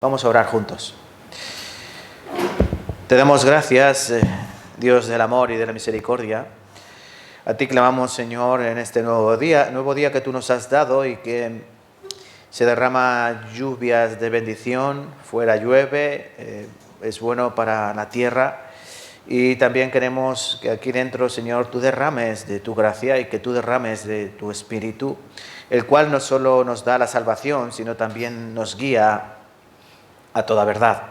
Vamos a orar juntos. Te damos gracias, Dios del amor y de la misericordia. A ti clamamos, Señor, en este nuevo día que tú nos has dado y que se derrama lluvias de bendición, fuera llueve, es bueno para la tierra. Y también queremos que aquí dentro, Señor, tú derrames de tu gracia y que tú derrames de tu Espíritu, el cual no solo nos da la salvación, sino también nos guía a toda verdad.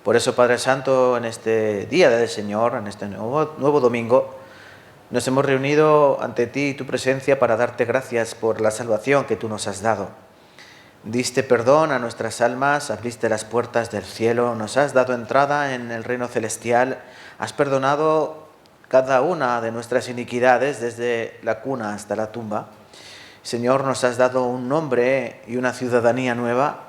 Por eso, Padre Santo, en este día del Señor, en este nuevo domingo, nos hemos reunido ante ti y tu presencia para darte gracias por la salvación que tú nos has dado. Diste perdón a nuestras almas, abriste las puertas del cielo, nos has dado entrada en el reino celestial, has perdonado cada una de nuestras iniquidades desde la cuna hasta la tumba. Señor, nos has dado un nombre y una ciudadanía nueva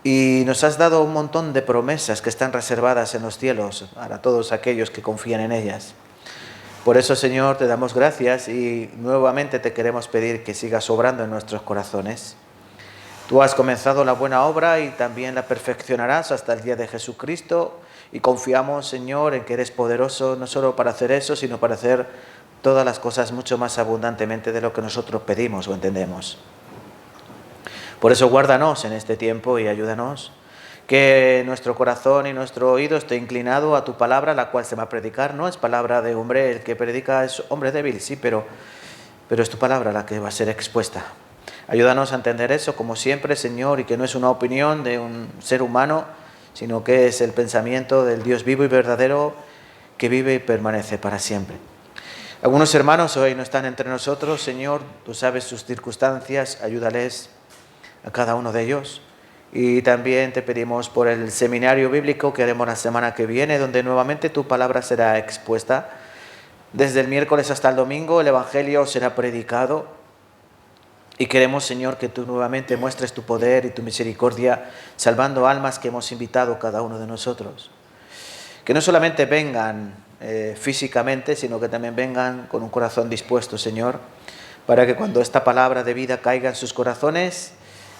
y nos has dado un montón de promesas que están reservadas en los cielos para todos aquellos que confían en ellas. Por eso, Señor, te damos gracias y nuevamente te queremos pedir que sigas obrando en nuestros corazones. Tú has comenzado la buena obra y también la perfeccionarás hasta el día de Jesucristo y confiamos, Señor, en que eres poderoso no solo para hacer eso, sino para hacer todas las cosas mucho más abundantemente de lo que nosotros pedimos o entendemos. Por eso guárdanos en este tiempo y ayúdanos, que nuestro corazón y nuestro oído esté inclinado a tu palabra, la cual se va a predicar. No es palabra de hombre, el que predica es hombre débil, sí, pero es tu palabra la que va a ser expuesta. Ayúdanos a entender eso como siempre, Señor, y que no es una opinión de un ser humano, sino que es el pensamiento del Dios vivo y verdadero que vive y permanece para siempre. Algunos hermanos hoy no están entre nosotros, Señor, tú sabes sus circunstancias, ayúdales a cada uno de ellos. Y también te pedimos por el seminario bíblico que haremos la semana que viene, donde nuevamente tu palabra será expuesta. Desde el miércoles hasta el domingo el Evangelio será predicado. Y queremos, Señor, que tú nuevamente muestres tu poder y tu misericordia, salvando almas que hemos invitado cada uno de nosotros. Que no solamente vengan físicamente, sino que también vengan con un corazón dispuesto, Señor, para que cuando esta palabra de vida caiga en sus corazones,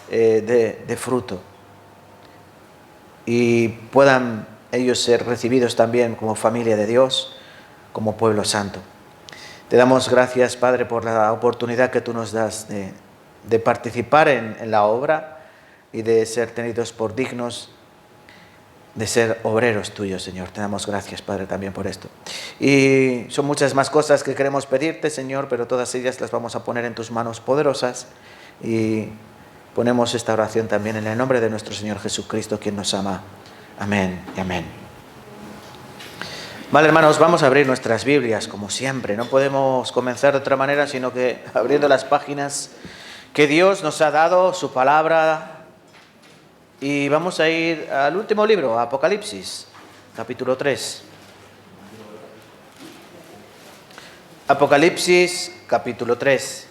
de fruto. Y puedan ellos ser recibidos también como familia de Dios, como pueblo santo. Te damos gracias, Padre, por la oportunidad que tú nos das de participar en la obra y de ser tenidos por dignos de ser obreros tuyos, Señor. Te damos gracias, Padre, también por esto. Y son muchas más cosas que queremos pedirte, Señor, pero todas ellas las vamos a poner en tus manos poderosas y ponemos esta oración también en el nombre de nuestro Señor Jesucristo, quien nos ama. Amén y amén. Vale, hermanos, vamos a abrir nuestras Biblias, como siempre. No podemos comenzar de otra manera, sino que abriendo las páginas que Dios nos ha dado, su palabra. Y vamos a ir al último libro, Apocalipsis, capítulo 3. Apocalipsis, capítulo 3.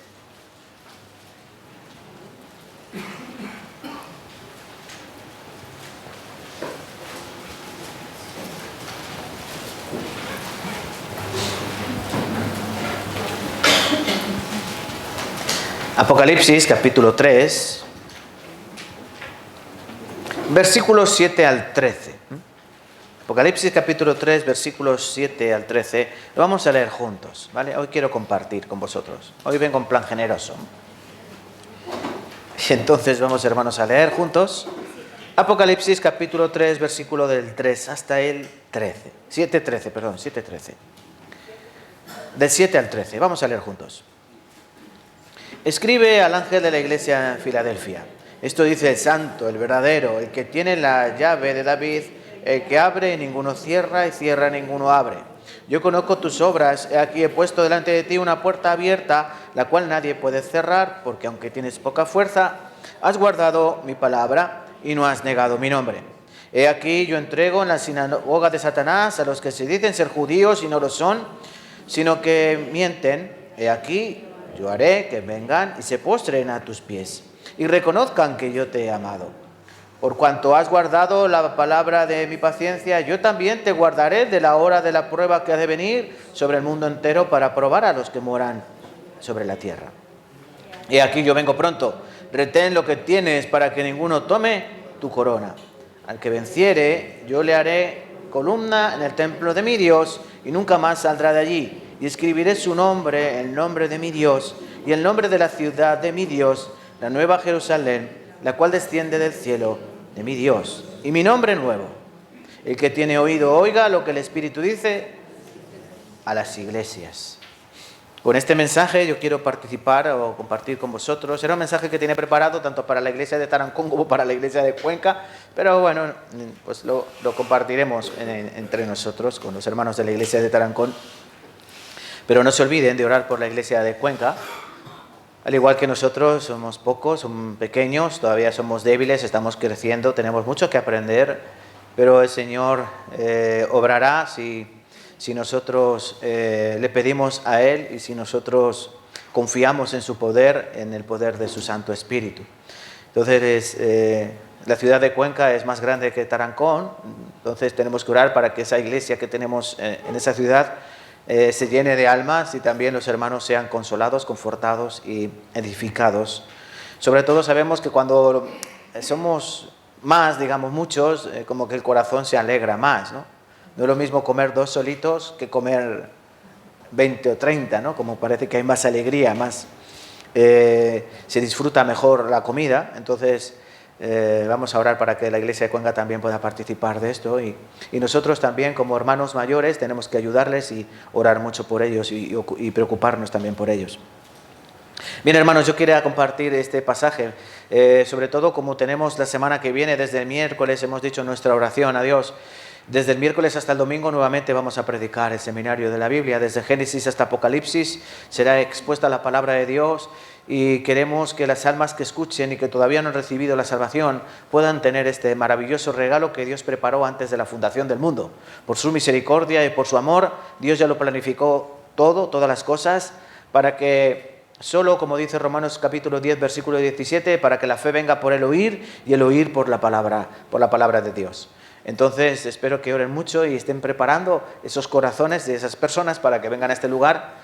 Apocalipsis, capítulo 3, versículos 7 al 13. Apocalipsis, capítulo 3, versículos 7 al 13. Lo vamos a leer juntos, ¿vale? Hoy quiero compartir con vosotros. Hoy vengo en plan generoso. Y entonces vamos, hermanos, a leer juntos. Apocalipsis, capítulo 3, versículo del 3 hasta el 13. 7:13. Del 7 al 13. Vamos a leer juntos. Escribe al ángel de la iglesia en Filadelfia. Esto dice el santo, el verdadero, el que tiene la llave de David, el que abre y ninguno cierra y cierra y ninguno abre. Yo conozco tus obras, aquí he puesto delante de ti una puerta abierta, la cual nadie puede cerrar, porque aunque tienes poca fuerza, has guardado mi palabra y no has negado mi nombre. He aquí yo entrego en la sinagoga de Satanás a los que se dicen ser judíos y no lo son, sino que mienten. He aquí yo haré que vengan y se postren a tus pies y reconozcan que yo te he amado. Por cuanto has guardado la palabra de mi paciencia, yo también te guardaré de la hora de la prueba que ha de venir sobre el mundo entero para probar a los que moran sobre la tierra. He aquí yo vengo pronto. Retén lo que tienes para que ninguno tome tu corona. Al que venciere, yo le haré columna en el templo de mi Dios y nunca más saldrá de allí. Y escribiré su nombre, el nombre de mi Dios, y el nombre de la ciudad de mi Dios, la nueva Jerusalén, la cual desciende del cielo de mi Dios. Y mi nombre nuevo. El que tiene oído, oiga lo que el Espíritu dice a las iglesias. Con este mensaje yo quiero participar o compartir con vosotros. Era un mensaje que tenía preparado tanto para la iglesia de Tarancón como para la iglesia de Cuenca, pero bueno, pues lo compartiremos entre nosotros, con los hermanos de la iglesia de Tarancón. Pero no se olviden de orar por la iglesia de Cuenca. Al igual que nosotros, somos pocos, somos pequeños, todavía somos débiles, estamos creciendo, tenemos mucho que aprender, pero el Señor obrará si nosotros le pedimos a Él y si nosotros confiamos en su poder, en el poder de su Santo Espíritu. Entonces, la ciudad de Cuenca es más grande que Tarancón, entonces tenemos que orar para que esa iglesia que tenemos en esa ciudad se llene de almas y también los hermanos sean consolados, confortados y edificados. Sobre todo sabemos que cuando somos más, digamos muchos, como que el corazón se alegra más, ¿no? No es lo mismo comer 2 solitos que comer 20 o 30, ¿no? Como parece que hay más alegría, más se disfruta mejor la comida. Entonces vamos a orar para que la iglesia de Cuenca también pueda participar de esto y nosotros también como hermanos mayores tenemos que ayudarles y orar mucho por ellos y preocuparnos también por ellos. Bien, hermanos, yo quería compartir este pasaje, sobre todo como tenemos la semana que viene, desde el miércoles hemos dicho nuestra oración a Dios. Desde el miércoles hasta el domingo nuevamente vamos a predicar el seminario de la Biblia. Desde Génesis hasta Apocalipsis será expuesta la palabra de Dios y queremos que las almas que escuchen y que todavía no han recibido la salvación puedan tener este maravilloso regalo que Dios preparó antes de la fundación del mundo. Por su misericordia y por su amor, Dios ya lo planificó todo, todas las cosas, para que solo, como dice Romanos capítulo 10, versículo 17, para que la fe venga por el oír y el oír por la palabra de Dios. Entonces espero que oren mucho y estén preparando esos corazones de esas personas para que vengan a este lugar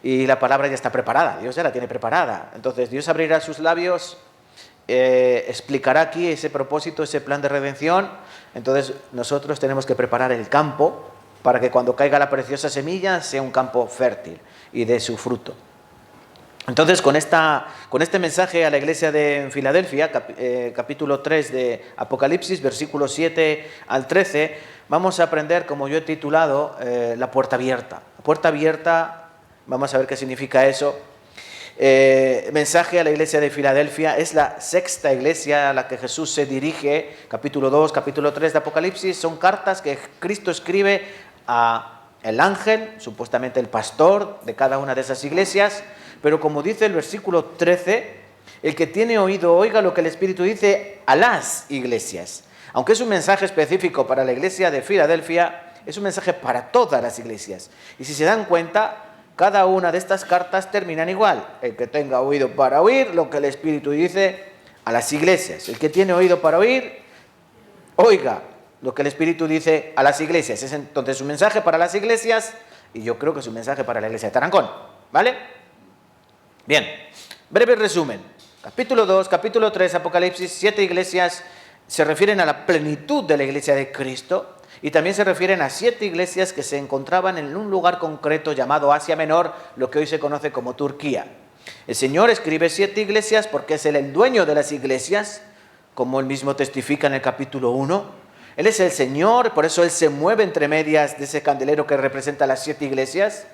y la palabra ya está preparada, Dios ya la tiene preparada. Entonces Dios abrirá sus labios, explicará aquí ese propósito, ese plan de redención. Entonces nosotros tenemos que preparar el campo para que cuando caiga la preciosa semilla sea un campo fértil y dé su fruto. Entonces, con este mensaje a la iglesia de Filadelfia, capítulo 3 de Apocalipsis, versículos 7 al 13, vamos a aprender, como yo he titulado, la puerta abierta. La puerta abierta, vamos a ver qué significa eso. Mensaje a la iglesia de Filadelfia, es la 6ª iglesia a la que Jesús se dirige, capítulo 2, capítulo 3 de Apocalipsis, son cartas que Cristo escribe a el ángel, supuestamente el pastor de cada una de esas iglesias. Pero como dice el versículo 13, el que tiene oído oiga lo que el Espíritu dice a las iglesias. Aunque es un mensaje específico para la iglesia de Filadelfia, es un mensaje para todas las iglesias. Y si se dan cuenta, cada una de estas cartas terminan igual. El que tenga oído para oír lo que el Espíritu dice a las iglesias. El que tiene oído para oír, oiga lo que el Espíritu dice a las iglesias. Es entonces un mensaje para las iglesias y yo creo que es un mensaje para la iglesia de Tarancón. ¿Vale? Bien, breve resumen. Capítulo 2, capítulo 3, Apocalipsis, 7 iglesias se refieren a la plenitud de la iglesia de Cristo y también se refieren a 7 iglesias que se encontraban en un lugar concreto llamado Asia Menor, lo que hoy se conoce como Turquía. El Señor escribe 7 iglesias porque es Él el dueño de las iglesias, como Él mismo testifica en el capítulo 1. Él es el Señor, por eso Él se mueve entre medias de ese candelero que representa las 7 iglesias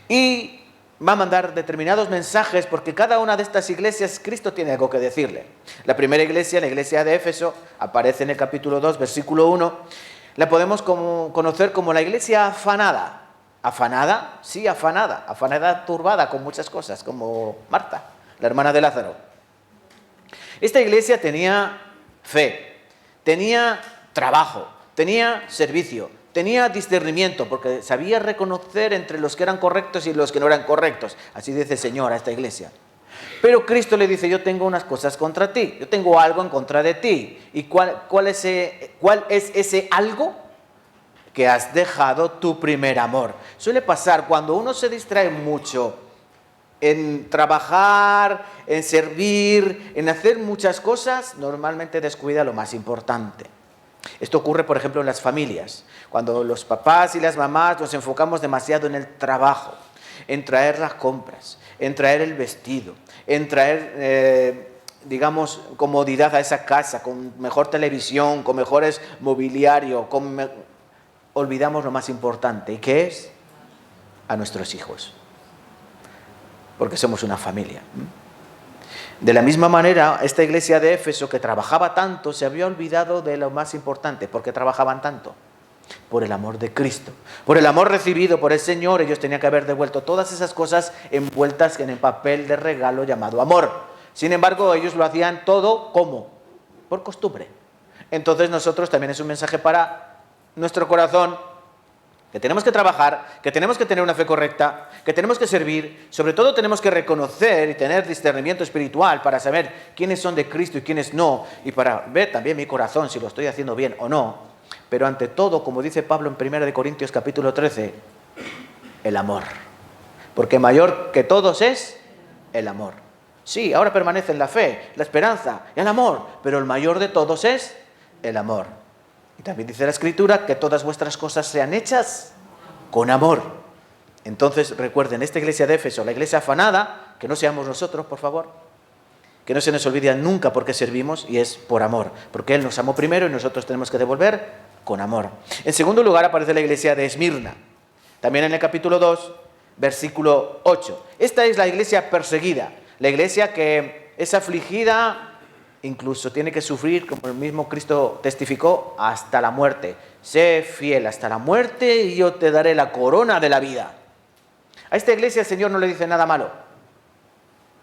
y va a mandar determinados mensajes porque cada una de estas iglesias Cristo tiene algo que decirle. La primera iglesia, la iglesia de Éfeso, aparece en el capítulo 2, versículo 1. La podemos conocer como la iglesia afanada. ¿Afanada? Sí, afanada. Afanada turbada con muchas cosas, como Marta, la hermana de Lázaro. Esta iglesia tenía fe, tenía trabajo, tenía servicio, tenía discernimiento, porque sabía reconocer entre los que eran correctos y los que no eran correctos. Así dice el Señor a esta iglesia. Pero Cristo le dice, yo tengo unas cosas contra ti, yo tengo algo en contra de ti. ¿Y cuál es ese algo? Que has dejado tu primer amor. Suele pasar cuando uno se distrae mucho en trabajar, en servir, en hacer muchas cosas, normalmente descuida lo más importante. Esto ocurre, por ejemplo, en las familias, cuando los papás y las mamás nos enfocamos demasiado en el trabajo, en traer las compras, en traer el vestido, en traer, digamos, comodidad a esa casa, con mejor televisión, con mejores mobiliario, olvidamos lo más importante, que es a nuestros hijos, porque somos una familia. De la misma manera, esta iglesia de Éfeso, que trabajaba tanto, se había olvidado de lo más importante. ¿Por qué trabajaban tanto? Por el amor de Cristo, por el amor recibido por el Señor. Ellos tenían que haber devuelto todas esas cosas envueltas en el papel de regalo llamado amor. Sin embargo, ellos lo hacían todo, ¿cómo? Por costumbre. Entonces nosotros también es un mensaje para nuestro corazón, que tenemos que trabajar, que tenemos que tener una fe correcta, que tenemos que servir, sobre todo tenemos que reconocer y tener discernimiento espiritual para saber quiénes son de Cristo y quiénes no, y para ver también mi corazón si lo estoy haciendo bien o no. Pero ante todo, como dice Pablo en 1 Corintios capítulo 13, el amor. Porque mayor que todos es el amor. Sí, ahora permanecen la fe, la esperanza y el amor, pero el mayor de todos es el amor. Y también dice la Escritura que todas vuestras cosas sean hechas con amor. Entonces recuerden, esta iglesia de Éfeso, la iglesia afanada, que no seamos nosotros, por favor, que no se nos olvide nunca por qué servimos, y es por amor, porque Él nos amó primero y nosotros tenemos que devolver con amor. En segundo lugar aparece la iglesia de Esmirna, también en el capítulo 2, versículo 8. Esta es la iglesia perseguida, la iglesia que es afligida, incluso tiene que sufrir, como el mismo Cristo testificó, hasta la muerte. Sé fiel hasta la muerte y yo te daré la corona de la vida. A esta iglesia el Señor no le dice nada malo.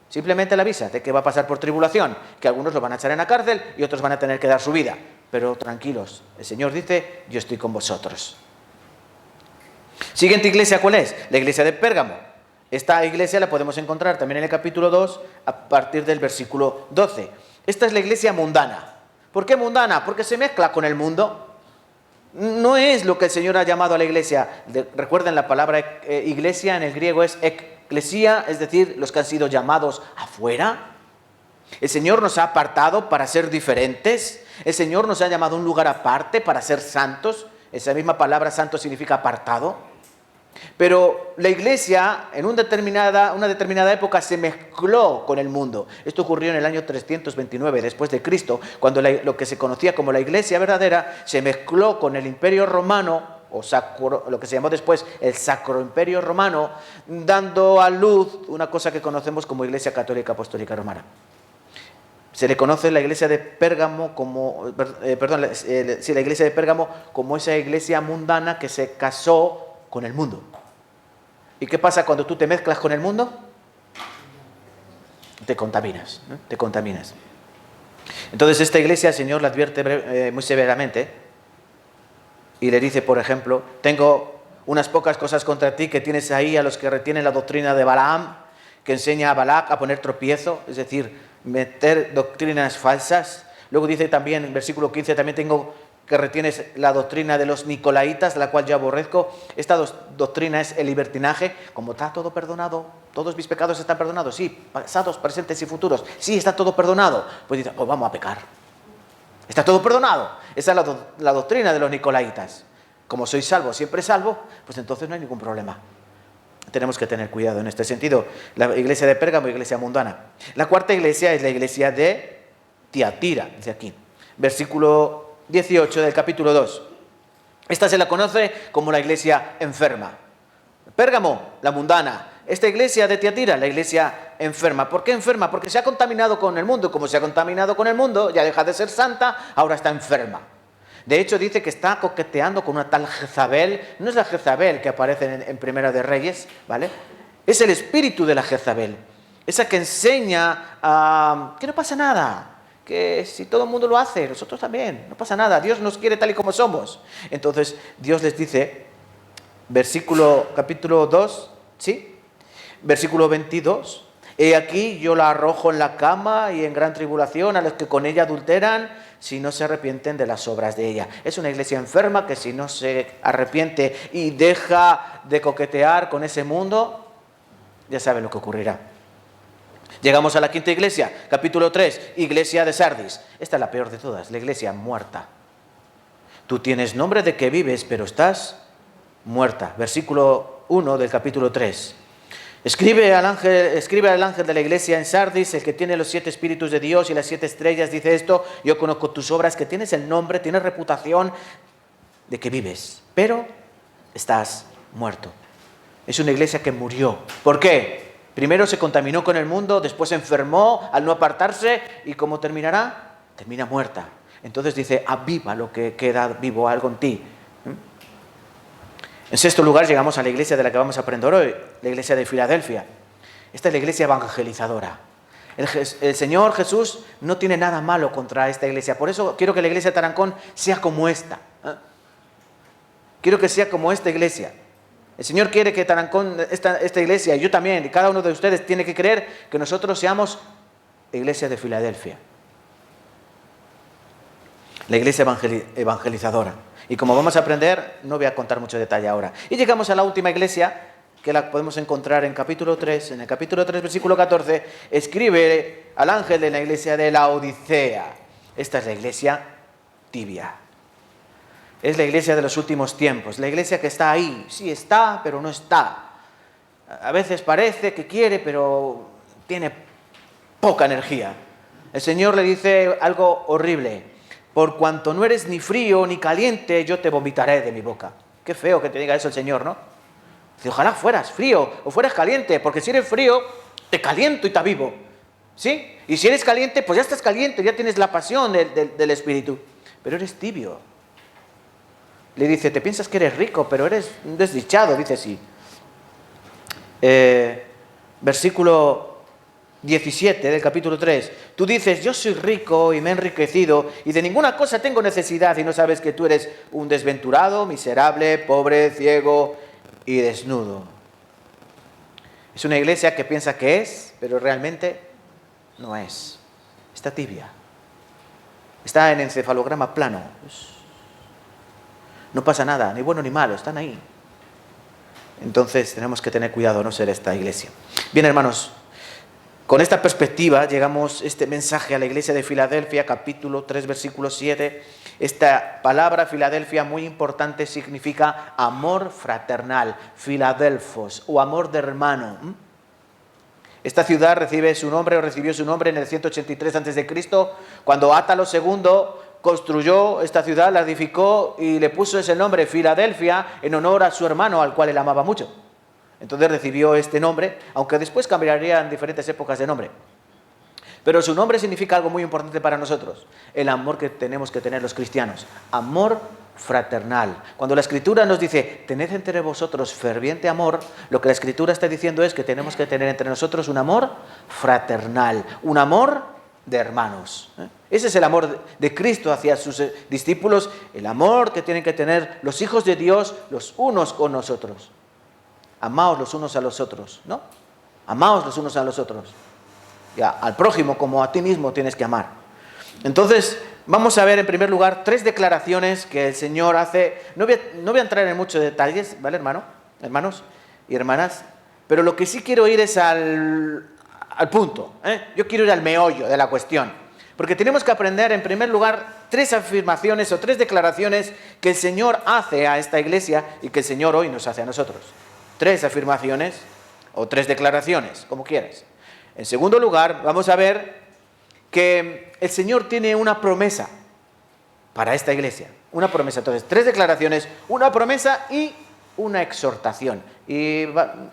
Simplemente le avisa de que va a pasar por tribulación, que algunos lo van a echar en la cárcel y otros van a tener que dar su vida. Pero tranquilos, el Señor dice, yo estoy con vosotros. Siguiente iglesia, ¿cuál es? La iglesia de Pérgamo. Esta iglesia la podemos encontrar también en el capítulo 2, a partir del versículo 12. Esta es la iglesia mundana. ¿Por qué mundana? Porque se mezcla con el mundo. No es lo que el Señor ha llamado a la iglesia. Recuerden, la palabra iglesia en el griego es eclesia, es decir, los que han sido llamados afuera. El Señor nos ha apartado para ser diferentes. El Señor nos ha llamado a un lugar aparte para ser santos. Esa misma palabra santo significa apartado. Pero la iglesia en una determinada época se mezcló con el mundo. Esto ocurrió en el año 329 después de Cristo, cuando lo que se conocía como la iglesia verdadera se mezcló con el imperio romano, o lo que se llamó después el Sacro Imperio Romano, dando a luz una cosa que conocemos como Iglesia Católica Apostólica Romana. Se le conoce la iglesia de Pérgamo como, la iglesia de Pérgamo como esa iglesia mundana que se casó con el mundo. ¿Y qué pasa cuando tú te mezclas con el mundo? Te contaminas, ¿no? Te contaminas. Entonces esta iglesia el Señor la advierte muy severamente y le dice, por ejemplo, tengo unas pocas cosas contra ti, que tienes ahí a los que retienen la doctrina de Balaam, que enseña a Balac a poner tropiezo, es decir, meter doctrinas falsas. Luego dice también en versículo 15, también tengo que retienes la doctrina de los nicolaitas, la cual yo aborrezco. Esta doctrina es el libertinaje. Como está todo perdonado, todos mis pecados están perdonados, sí, pasados, presentes y futuros, sí, está todo perdonado. Pues dice, pues vamos a pecar. Está todo perdonado. Esa es la doctrina de los nicolaitas. Como soy salvo, siempre salvo, pues entonces no hay ningún problema. Tenemos que tener cuidado en este sentido. La iglesia de Pérgamo, iglesia mundana. La cuarta iglesia es la iglesia de Tiatira, dice aquí, versículo 18 del capítulo 2. Esta se la conoce como la iglesia enferma. Pérgamo, la mundana. Esta iglesia de Tiatira, la iglesia enferma. ¿Por qué enferma? Porque se ha contaminado con el mundo. Como se ha contaminado con el mundo, ya deja de ser santa, ahora está enferma. De hecho, dice que está coqueteando con una tal Jezabel. No es la Jezabel que aparece en Primera de Reyes, ¿vale? Es el espíritu de la Jezabel. Esa que enseña que no pasa nada, que si todo el mundo lo hace, nosotros también, no pasa nada, Dios nos quiere tal y como somos. Entonces Dios les dice, capítulo 2, ¿sí? Versículo 22, he aquí yo la arrojo en la cama y en gran tribulación a los que con ella adulteran, si no se arrepienten de las obras de ella. Es una iglesia enferma que si no se arrepiente y deja de coquetear con ese mundo, ya saben lo que ocurrirá. Llegamos a la quinta iglesia, capítulo 3, iglesia de Sardis. Esta es la peor de todas, la iglesia muerta. Tú tienes nombre de que vives, pero estás muerta. Versículo 1 del capítulo 3. Escribe al ángel de la iglesia en Sardis, el que tiene los 7 espíritus de Dios y las 7 estrellas, dice esto: yo conozco tus obras, que tienes el nombre, tienes reputación de que vives, pero estás muerto. Es una iglesia que murió. ¿Por qué? Primero se contaminó con el mundo, después se enfermó al no apartarse, y ¿cómo terminará? Termina muerta. Entonces dice: aviva lo que queda vivo algo en ti. En sexto lugar, llegamos a la iglesia de la que vamos a aprender hoy, la iglesia de Filadelfia. Esta es la iglesia evangelizadora. El Señor Jesús no tiene nada malo contra esta iglesia. Por eso quiero que la iglesia de Tarancón sea como esta. Quiero que sea como esta iglesia. El Señor quiere que Tarancón, esta iglesia, y yo también, y cada uno de ustedes tiene que creer que nosotros seamos iglesia de Filadelfia. La iglesia evangelizadora. Y como vamos a aprender, no voy a contar mucho detalle ahora. Y llegamos a la última iglesia, que la podemos encontrar en capítulo 3. En el capítulo 3, versículo 14, escribe al ángel de la iglesia de la Odisea. Esta es la iglesia tibia. Es la iglesia de los últimos tiempos. La iglesia que está ahí. Sí está, pero no está. A veces parece que quiere, pero tiene poca energía. El Señor le dice algo horrible: por cuanto no eres ni frío ni caliente, yo te vomitaré de mi boca. Qué feo que te diga eso el Señor, ¿no? Dice: ojalá fueras frío o fueras caliente, porque si eres frío, te caliento y te avivo. ¿Sí? Y si eres caliente, pues ya estás caliente, ya tienes la pasión del Espíritu. Pero eres tibio. Le dice: te piensas que eres rico, pero eres un desdichado. Dice así. Versículo 17 del capítulo 3. Tú dices: yo soy rico y me he enriquecido y de ninguna cosa tengo necesidad, y no sabes que tú eres un desventurado, miserable, pobre, ciego y desnudo. Es una iglesia que piensa que es, pero realmente no es. Está tibia. Está en encefalograma plano. No pasa nada, ni bueno ni malo, están ahí. Entonces tenemos que tener cuidado, no ser esta iglesia. Bien, hermanos, con esta perspectiva llegamos este mensaje a la iglesia de Filadelfia, capítulo 3, versículo 7. Esta palabra Filadelfia, muy importante, significa amor fraternal, Filadelfos, o amor de hermano. Esta ciudad recibió su nombre en el 183 a.C., cuando Átalo II construyó esta ciudad, la edificó y le puso ese nombre, Filadelfia, en honor a su hermano, al cual él amaba mucho. Entonces recibió este nombre, aunque después cambiaría en diferentes épocas de nombre. Pero su nombre significa algo muy importante para nosotros: el amor que tenemos que tener los cristianos. Amor fraternal. Cuando la Escritura nos dice: tened entre vosotros ferviente amor, lo que la Escritura está diciendo es que tenemos que tener entre nosotros un amor fraternal, un amor de hermanos. Ese es el amor de Cristo hacia sus discípulos, el amor que tienen que tener los hijos de Dios los unos con nosotros. Amaos los unos a los otros, ¿no? Amaos los unos a los otros. Ya, al prójimo como a ti mismo tienes que amar. Entonces, vamos a ver en primer lugar 3 declaraciones que el Señor hace. No voy a entrar en muchos detalles, ¿vale, hermanos y hermanas? Pero lo que sí quiero ir es al punto. Yo quiero ir al meollo de la cuestión. Porque tenemos que aprender, en primer lugar, 3 afirmaciones o 3 declaraciones que el Señor hace a esta iglesia y que el Señor hoy nos hace a nosotros. 3 afirmaciones o 3 declaraciones, como quieras. En segundo lugar, vamos a ver que el Señor tiene una promesa para esta iglesia. Una promesa. Entonces, 3 declaraciones, una promesa y una exhortación. Y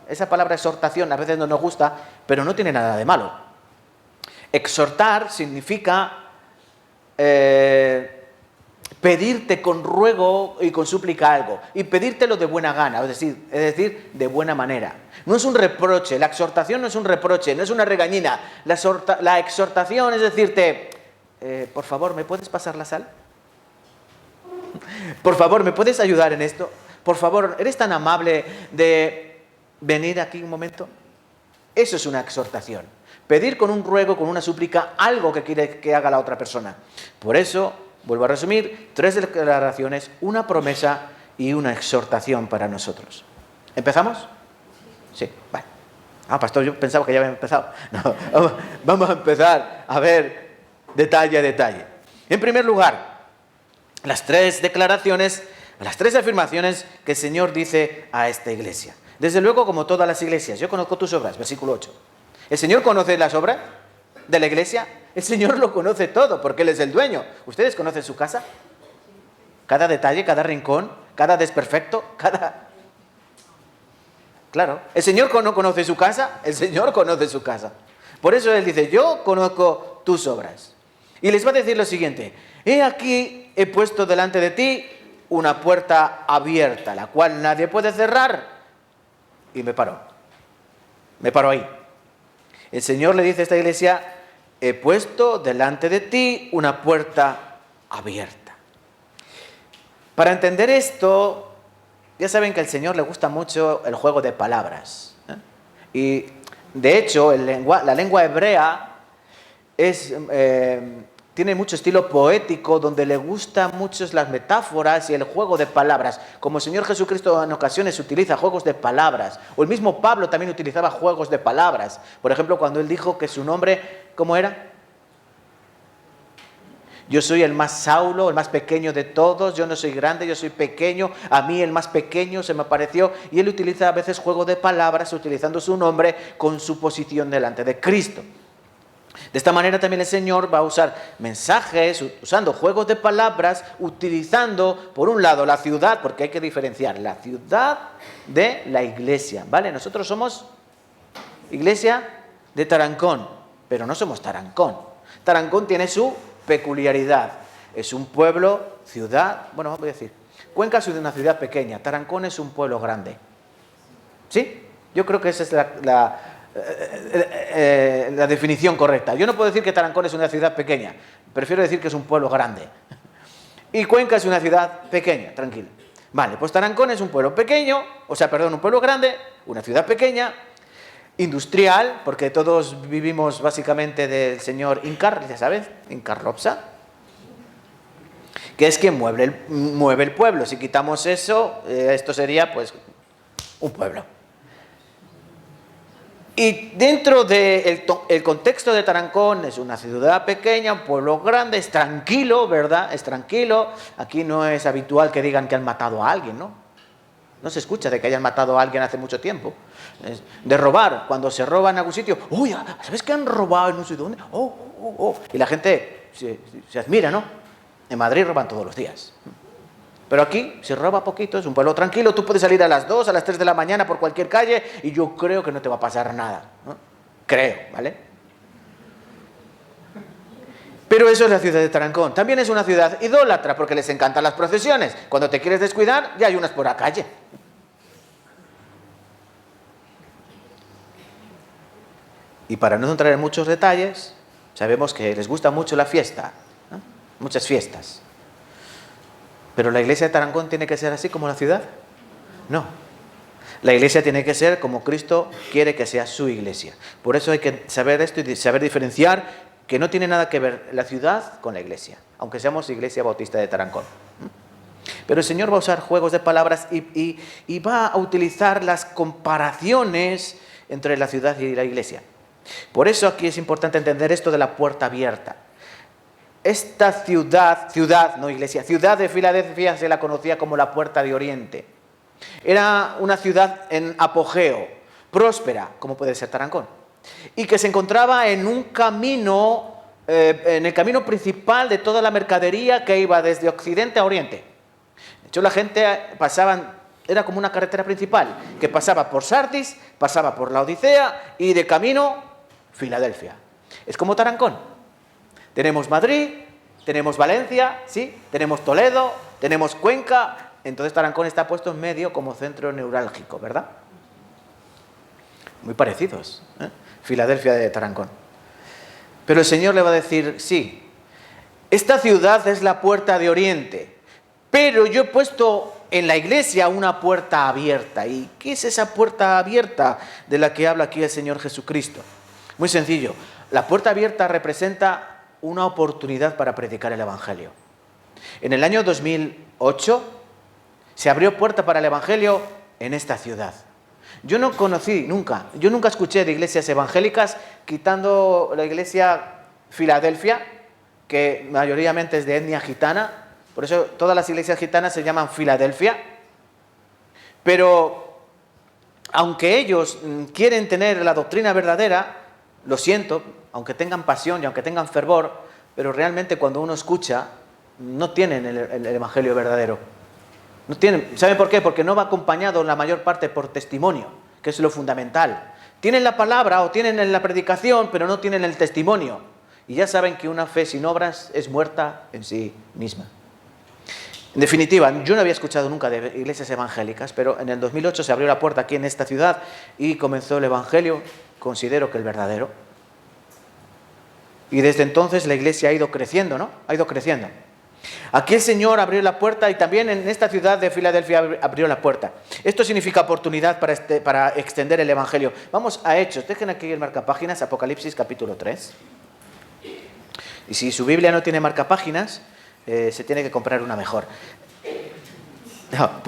esa palabra exhortación a veces no nos gusta, pero no tiene nada de malo. Exhortar significa pedirte con ruego y con súplica algo, y pedírtelo de buena gana, es decir, de buena manera. No es un reproche, la exhortación no es un reproche, no es una regañina. La exhortación es decirte: por favor, ¿me puedes pasar la sal? Por favor, ¿me puedes ayudar en esto? Por favor, ¿eres tan amable de venir aquí un momento? Eso es una exhortación. Pedir con un ruego, con una súplica, algo que quiere que haga la otra persona. Por eso, vuelvo a resumir, 3 declaraciones, una promesa y una exhortación para nosotros. ¿Empezamos? Sí, vale. Pastor, yo pensaba que ya había empezado. No, vamos a empezar a ver detalle a detalle. En primer lugar, las tres declaraciones, las tres afirmaciones que el Señor dice a esta iglesia. Desde luego, como todas las iglesias, yo conozco tus obras, versículo 8. ¿El Señor conoce las obras de la iglesia? El Señor lo conoce todo, porque Él es el dueño. ¿Ustedes conocen su casa? Cada detalle, cada rincón, cada desperfecto, cada... Claro, ¿el Señor no conoce su casa? El Señor conoce su casa. Por eso Él dice, yo conozco tus obras. Y les va a decir lo siguiente, he aquí, he puesto delante de ti una puerta abierta, la cual nadie puede cerrar. Y me paro ahí. El Señor le dice a esta iglesia, he puesto delante de ti una puerta abierta. Para entender esto, ya saben que al Señor le gusta mucho el juego de palabras. Y de hecho, la lengua hebrea tiene mucho estilo poético, donde le gustan mucho las metáforas y el juego de palabras. Como el Señor Jesucristo en ocasiones utiliza juegos de palabras, o el mismo Pablo también utilizaba juegos de palabras. Por ejemplo, cuando él dijo que su nombre, ¿cómo era? Yo soy el más Saulo, el más pequeño de todos, yo no soy grande, yo soy pequeño, a mí el más pequeño se me apareció, y él utiliza a veces juego de palabras utilizando su nombre con su posición delante de Cristo. De esta manera también el Señor va a usar mensajes, usando juegos de palabras, utilizando por un lado la ciudad, porque hay que diferenciar la ciudad de la iglesia, ¿vale? Nosotros somos iglesia de Tarancón, pero no somos Tarancón. Tarancón tiene su peculiaridad. Es un pueblo, ciudad, bueno, vamos a decir, Cuenca es una ciudad pequeña, Tarancón es un pueblo grande. ¿Sí? Yo creo que esa es la definición correcta. Yo no puedo decir que Tarancón es una ciudad pequeña, prefiero decir que es un pueblo grande. Y Cuenca es una ciudad pequeña, tranquilo. Vale, pues Tarancón es un pueblo pequeño, un pueblo grande, una ciudad pequeña, industrial, porque todos vivimos básicamente del señor Incar, ya sabes, Incar Lopsa, que es quien mueve el pueblo. Si quitamos eso, esto sería pues un pueblo. Y dentro del contexto de Tarancón, es una ciudad pequeña, un pueblo grande, es tranquilo, ¿verdad? Es tranquilo. Aquí no es habitual que digan que han matado a alguien, ¿no? No se escucha de que hayan matado a alguien hace mucho tiempo. De robar, cuando se roba en algún sitio, uy, ¿sabes que han robado en no sé dónde? Y la gente se admira, ¿no? En Madrid roban todos los días. Pero aquí se roba poquito, es un pueblo tranquilo, tú puedes salir a las 2, a las 3 de la mañana por cualquier calle y yo creo que no te va a pasar nada, ¿no? Creo, ¿vale? Pero eso es la ciudad de Tarancón. También es una ciudad idólatra porque les encantan las procesiones. Cuando te quieres descuidar, ya hay unas por la calle. Y para no entrar en muchos detalles, sabemos que les gusta mucho la fiesta, ¿no? Muchas fiestas. ¿Pero la iglesia de Tarancón tiene que ser así como la ciudad? No. La iglesia tiene que ser como Cristo quiere que sea su iglesia. Por eso hay que saber esto y saber diferenciar que no tiene nada que ver la ciudad con la iglesia, aunque seamos Iglesia Bautista de Tarancón. Pero el Señor va a usar juegos de palabras y va a utilizar las comparaciones entre la ciudad y la iglesia. Por eso aquí es importante entender esto de la puerta abierta. Esta ciudad, no iglesia, ciudad de Filadelfia se la conocía como la Puerta de Oriente. Era una ciudad en apogeo, próspera, como puede ser Tarancón, y que se encontraba en un camino, en el camino principal de toda la mercadería que iba desde Occidente a Oriente. De hecho, la gente era como una carretera principal, que pasaba por Sardis, pasaba por la Odisea y de camino Filadelfia. Es como Tarancón. Tenemos Madrid, tenemos Valencia, ¿sí? Tenemos Toledo, tenemos Cuenca. Entonces Tarancón está puesto en medio como centro neurálgico, ¿verdad? Muy parecidos, ¿eh? Filadelfia de Tarancón. Pero el Señor le va a decir, sí, esta ciudad es la puerta de Oriente, pero yo he puesto en la iglesia una puerta abierta. ¿Y qué es esa puerta abierta de la que habla aquí el Señor Jesucristo? Muy sencillo, la puerta abierta representa una oportunidad para predicar el Evangelio. En el año 2008 se abrió puerta para el Evangelio en esta ciudad. Yo nunca escuché de iglesias evangélicas, quitando la iglesia Filadelfia, que mayoritariamente es de etnia gitana, Por eso todas las iglesias gitanas se llaman Filadelfia. Pero aunque ellos quieren tener la doctrina verdadera, lo siento, aunque tengan pasión y aunque tengan fervor, pero realmente cuando uno escucha, no tienen el evangelio verdadero. No tienen. ¿Saben por qué? Porque no va acompañado en la mayor parte por testimonio, que es lo fundamental. Tienen la palabra o tienen la predicación, pero no tienen el testimonio. Y ya saben que una fe sin obras es muerta en sí misma. En definitiva, yo no había escuchado nunca de iglesias evangélicas, pero en el 2008 se abrió la puerta aquí en esta ciudad y comenzó el evangelio, considero que el verdadero. Y desde entonces la iglesia ha ido creciendo, ¿no? Ha ido creciendo. Aquí el Señor abrió la puerta y también en esta ciudad de Filadelfia abrió la puerta. Esto significa oportunidad para extender el evangelio. Vamos a Hechos. Dejen aquí el marcapáginas, Apocalipsis capítulo 3. Y si su Biblia no tiene marcapáginas, se tiene que comprar una mejor. No,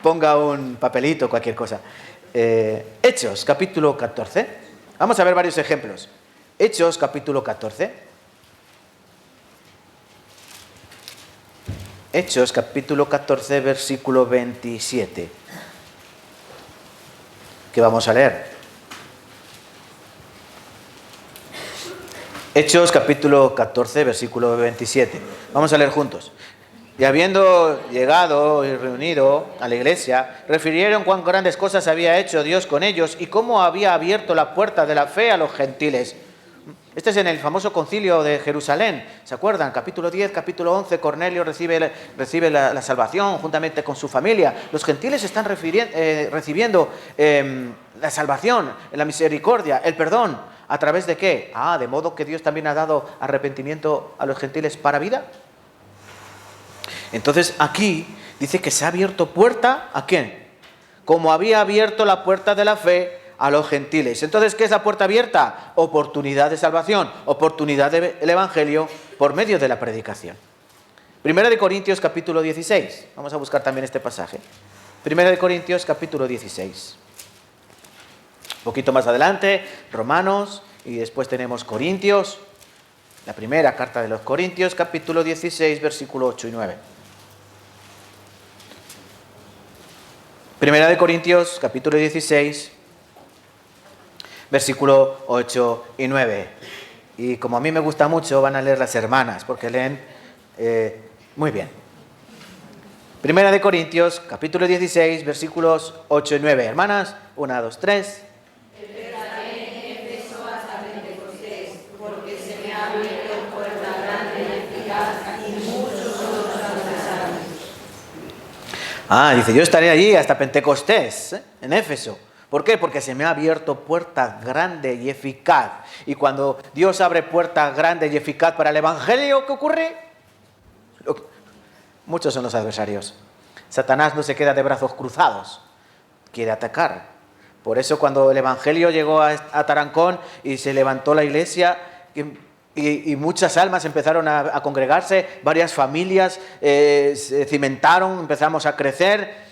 ponga un papelito, cualquier cosa. Hechos, capítulo 14. Vamos a ver varios ejemplos. Hechos, capítulo 14. Hechos, capítulo 14, versículo 27. ¿Qué vamos a leer? Hechos, capítulo 14, versículo 27. Vamos a leer juntos. Y habiendo llegado y reunido a la iglesia, refirieron cuán grandes cosas había hecho Dios con ellos y cómo había abierto la puerta de la fe a los gentiles. Este es en el famoso concilio de Jerusalén. ¿Se acuerdan? Capítulo 10, capítulo 11, Cornelio recibe la salvación juntamente con su familia. Los gentiles están recibiendo la salvación, la misericordia, el perdón. ¿A través de qué? De modo que Dios también ha dado arrepentimiento a los gentiles para vida. Entonces aquí dice que se ha abierto puerta, ¿a quién? Como había abierto la puerta de la fe a los gentiles. Entonces, ¿qué es la puerta abierta? Oportunidad de salvación, oportunidad del evangelio por medio de la predicación. Primera de Corintios capítulo 16. Vamos a buscar también este pasaje. Primera de Corintios capítulo 16. Un poquito más adelante, Romanos, y después tenemos Corintios. La primera carta de los Corintios, capítulo 16, versículo 8 y 9. Primera de Corintios, capítulo 16, versículo 8 y 9. Y como a mí me gusta mucho, van a leer las hermanas, porque leen muy bien. Primera de Corintios, capítulo 16, versículos 8 y 9. Hermanas, 1, 2, 3. Dice, yo estaré allí hasta Pentecostés, en Éfeso. ¿Por qué? Porque se me ha abierto puerta grande y eficaz. Y cuando Dios abre puerta grande y eficaz para el evangelio, ¿qué ocurre? Muchos son los adversarios. Satanás no se queda de brazos cruzados, quiere atacar. Por eso cuando el evangelio llegó a Tarancón y se levantó la iglesia y muchas almas empezaron a congregarse, varias familias se cimentaron, empezamos a crecer.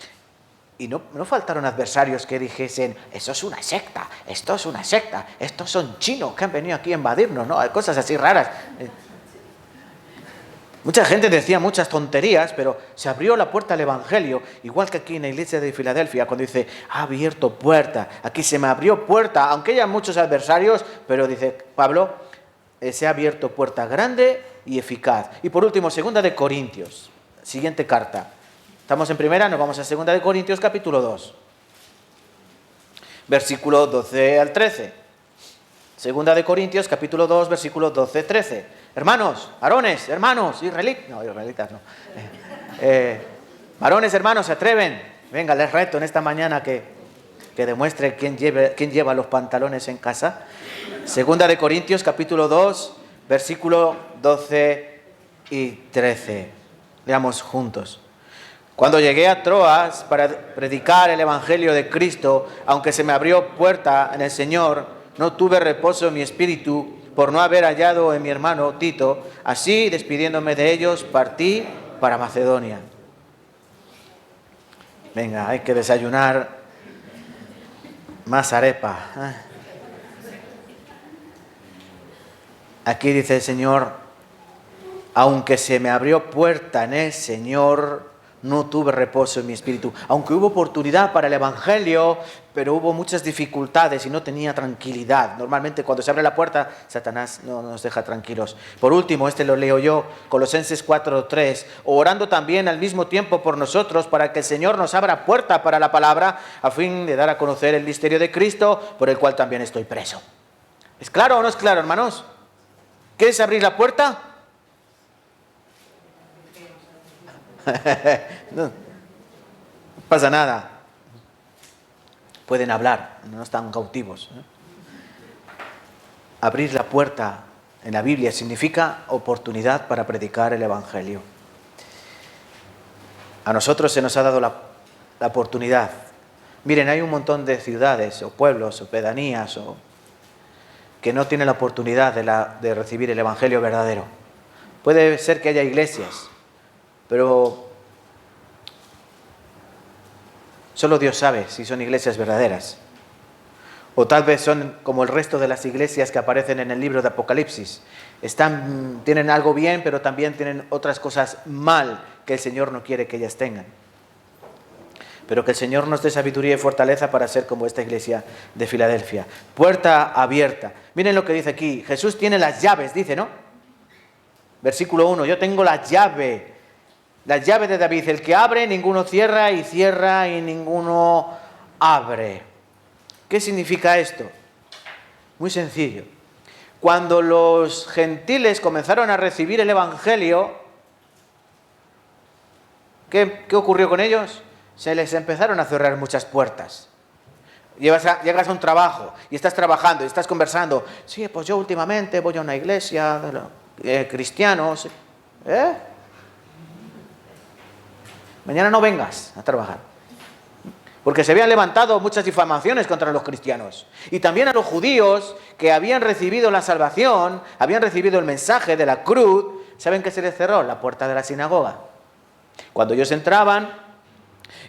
Y no faltaron adversarios que dijesen, eso es una secta, esto es una secta, estos son chinos que han venido aquí a invadirnos, ¿no? Hay cosas así raras. Mucha gente decía muchas tonterías, pero se abrió la puerta al evangelio, igual que aquí en la iglesia de Filadelfia, cuando dice, ha abierto puerta, aquí se me abrió puerta, aunque haya muchos adversarios, pero dice Pablo, se ha abierto puerta grande y eficaz. Y por último, segunda de Corintios, siguiente carta. Estamos en primera, nos vamos a segunda de Corintios, capítulo 2. Versículo 12 al 13. Segunda de Corintios, capítulo 2, versículo 12, 13. Hermanos, varones, hermanos, israelitas no. Varones, hermanos, se atreven. Venga, les reto en esta mañana que demuestre quién lleva los pantalones en casa. Segunda de Corintios, capítulo 2, versículo 12 y 13. Leamos juntos. Cuando llegué a Troas para predicar el evangelio de Cristo, aunque se me abrió puerta en el Señor, no tuve reposo en mi espíritu por no haber hallado en mi hermano Tito. Así, despidiéndome de ellos, partí para Macedonia. Venga, hay que desayunar más arepa. Aquí dice el Señor, Aunque se me abrió puerta en el Señor, no tuve reposo en mi espíritu. Aunque hubo oportunidad para el Evangelio, pero hubo muchas dificultades y no tenía tranquilidad. Normalmente cuando se abre la puerta, Satanás no nos deja tranquilos. Por último, lo leo yo, Colosenses 4:3, orando también al mismo tiempo por nosotros, para que el Señor nos abra puerta para la palabra, a fin de dar a conocer el misterio de Cristo, por el cual también estoy preso. ¿Es claro o no es claro, hermanos? ¿Quieres abrir la puerta? No pasa nada. Pueden hablar, no están cautivos. Abrir la puerta en la Biblia significa oportunidad para predicar el Evangelio. A nosotros se nos ha dado la oportunidad. Miren, hay un montón de ciudades o pueblos o pedanías que no tienen la oportunidad de recibir el Evangelio verdadero. Puede ser que haya iglesias, pero solo Dios sabe si son iglesias verdaderas. O tal vez son como el resto de las iglesias que aparecen en el libro de Apocalipsis. Tienen algo bien, pero también tienen otras cosas mal que el Señor no quiere que ellas tengan. Pero que el Señor nos dé sabiduría y fortaleza para ser como esta iglesia de Filadelfia. Puerta abierta. Miren lo que dice aquí. Jesús tiene las llaves, dice, ¿no? Versículo 1. Yo tengo la llave de David. El que abre, ninguno cierra, y cierra, y ninguno abre. ¿Qué significa esto? Muy sencillo. Cuando los gentiles comenzaron a recibir el Evangelio, ¿qué ocurrió con ellos? Se les empezaron a cerrar muchas puertas. Llegas a un trabajo y estás trabajando y estás conversando. Sí, pues yo últimamente voy a una iglesia de cristianos. Mañana no vengas a trabajar. Porque se habían levantado muchas difamaciones contra los cristianos. Y también a los judíos que habían recibido la salvación, habían recibido el mensaje de la cruz. ¿Saben qué se les cerró? La puerta de la sinagoga. Cuando ellos entraban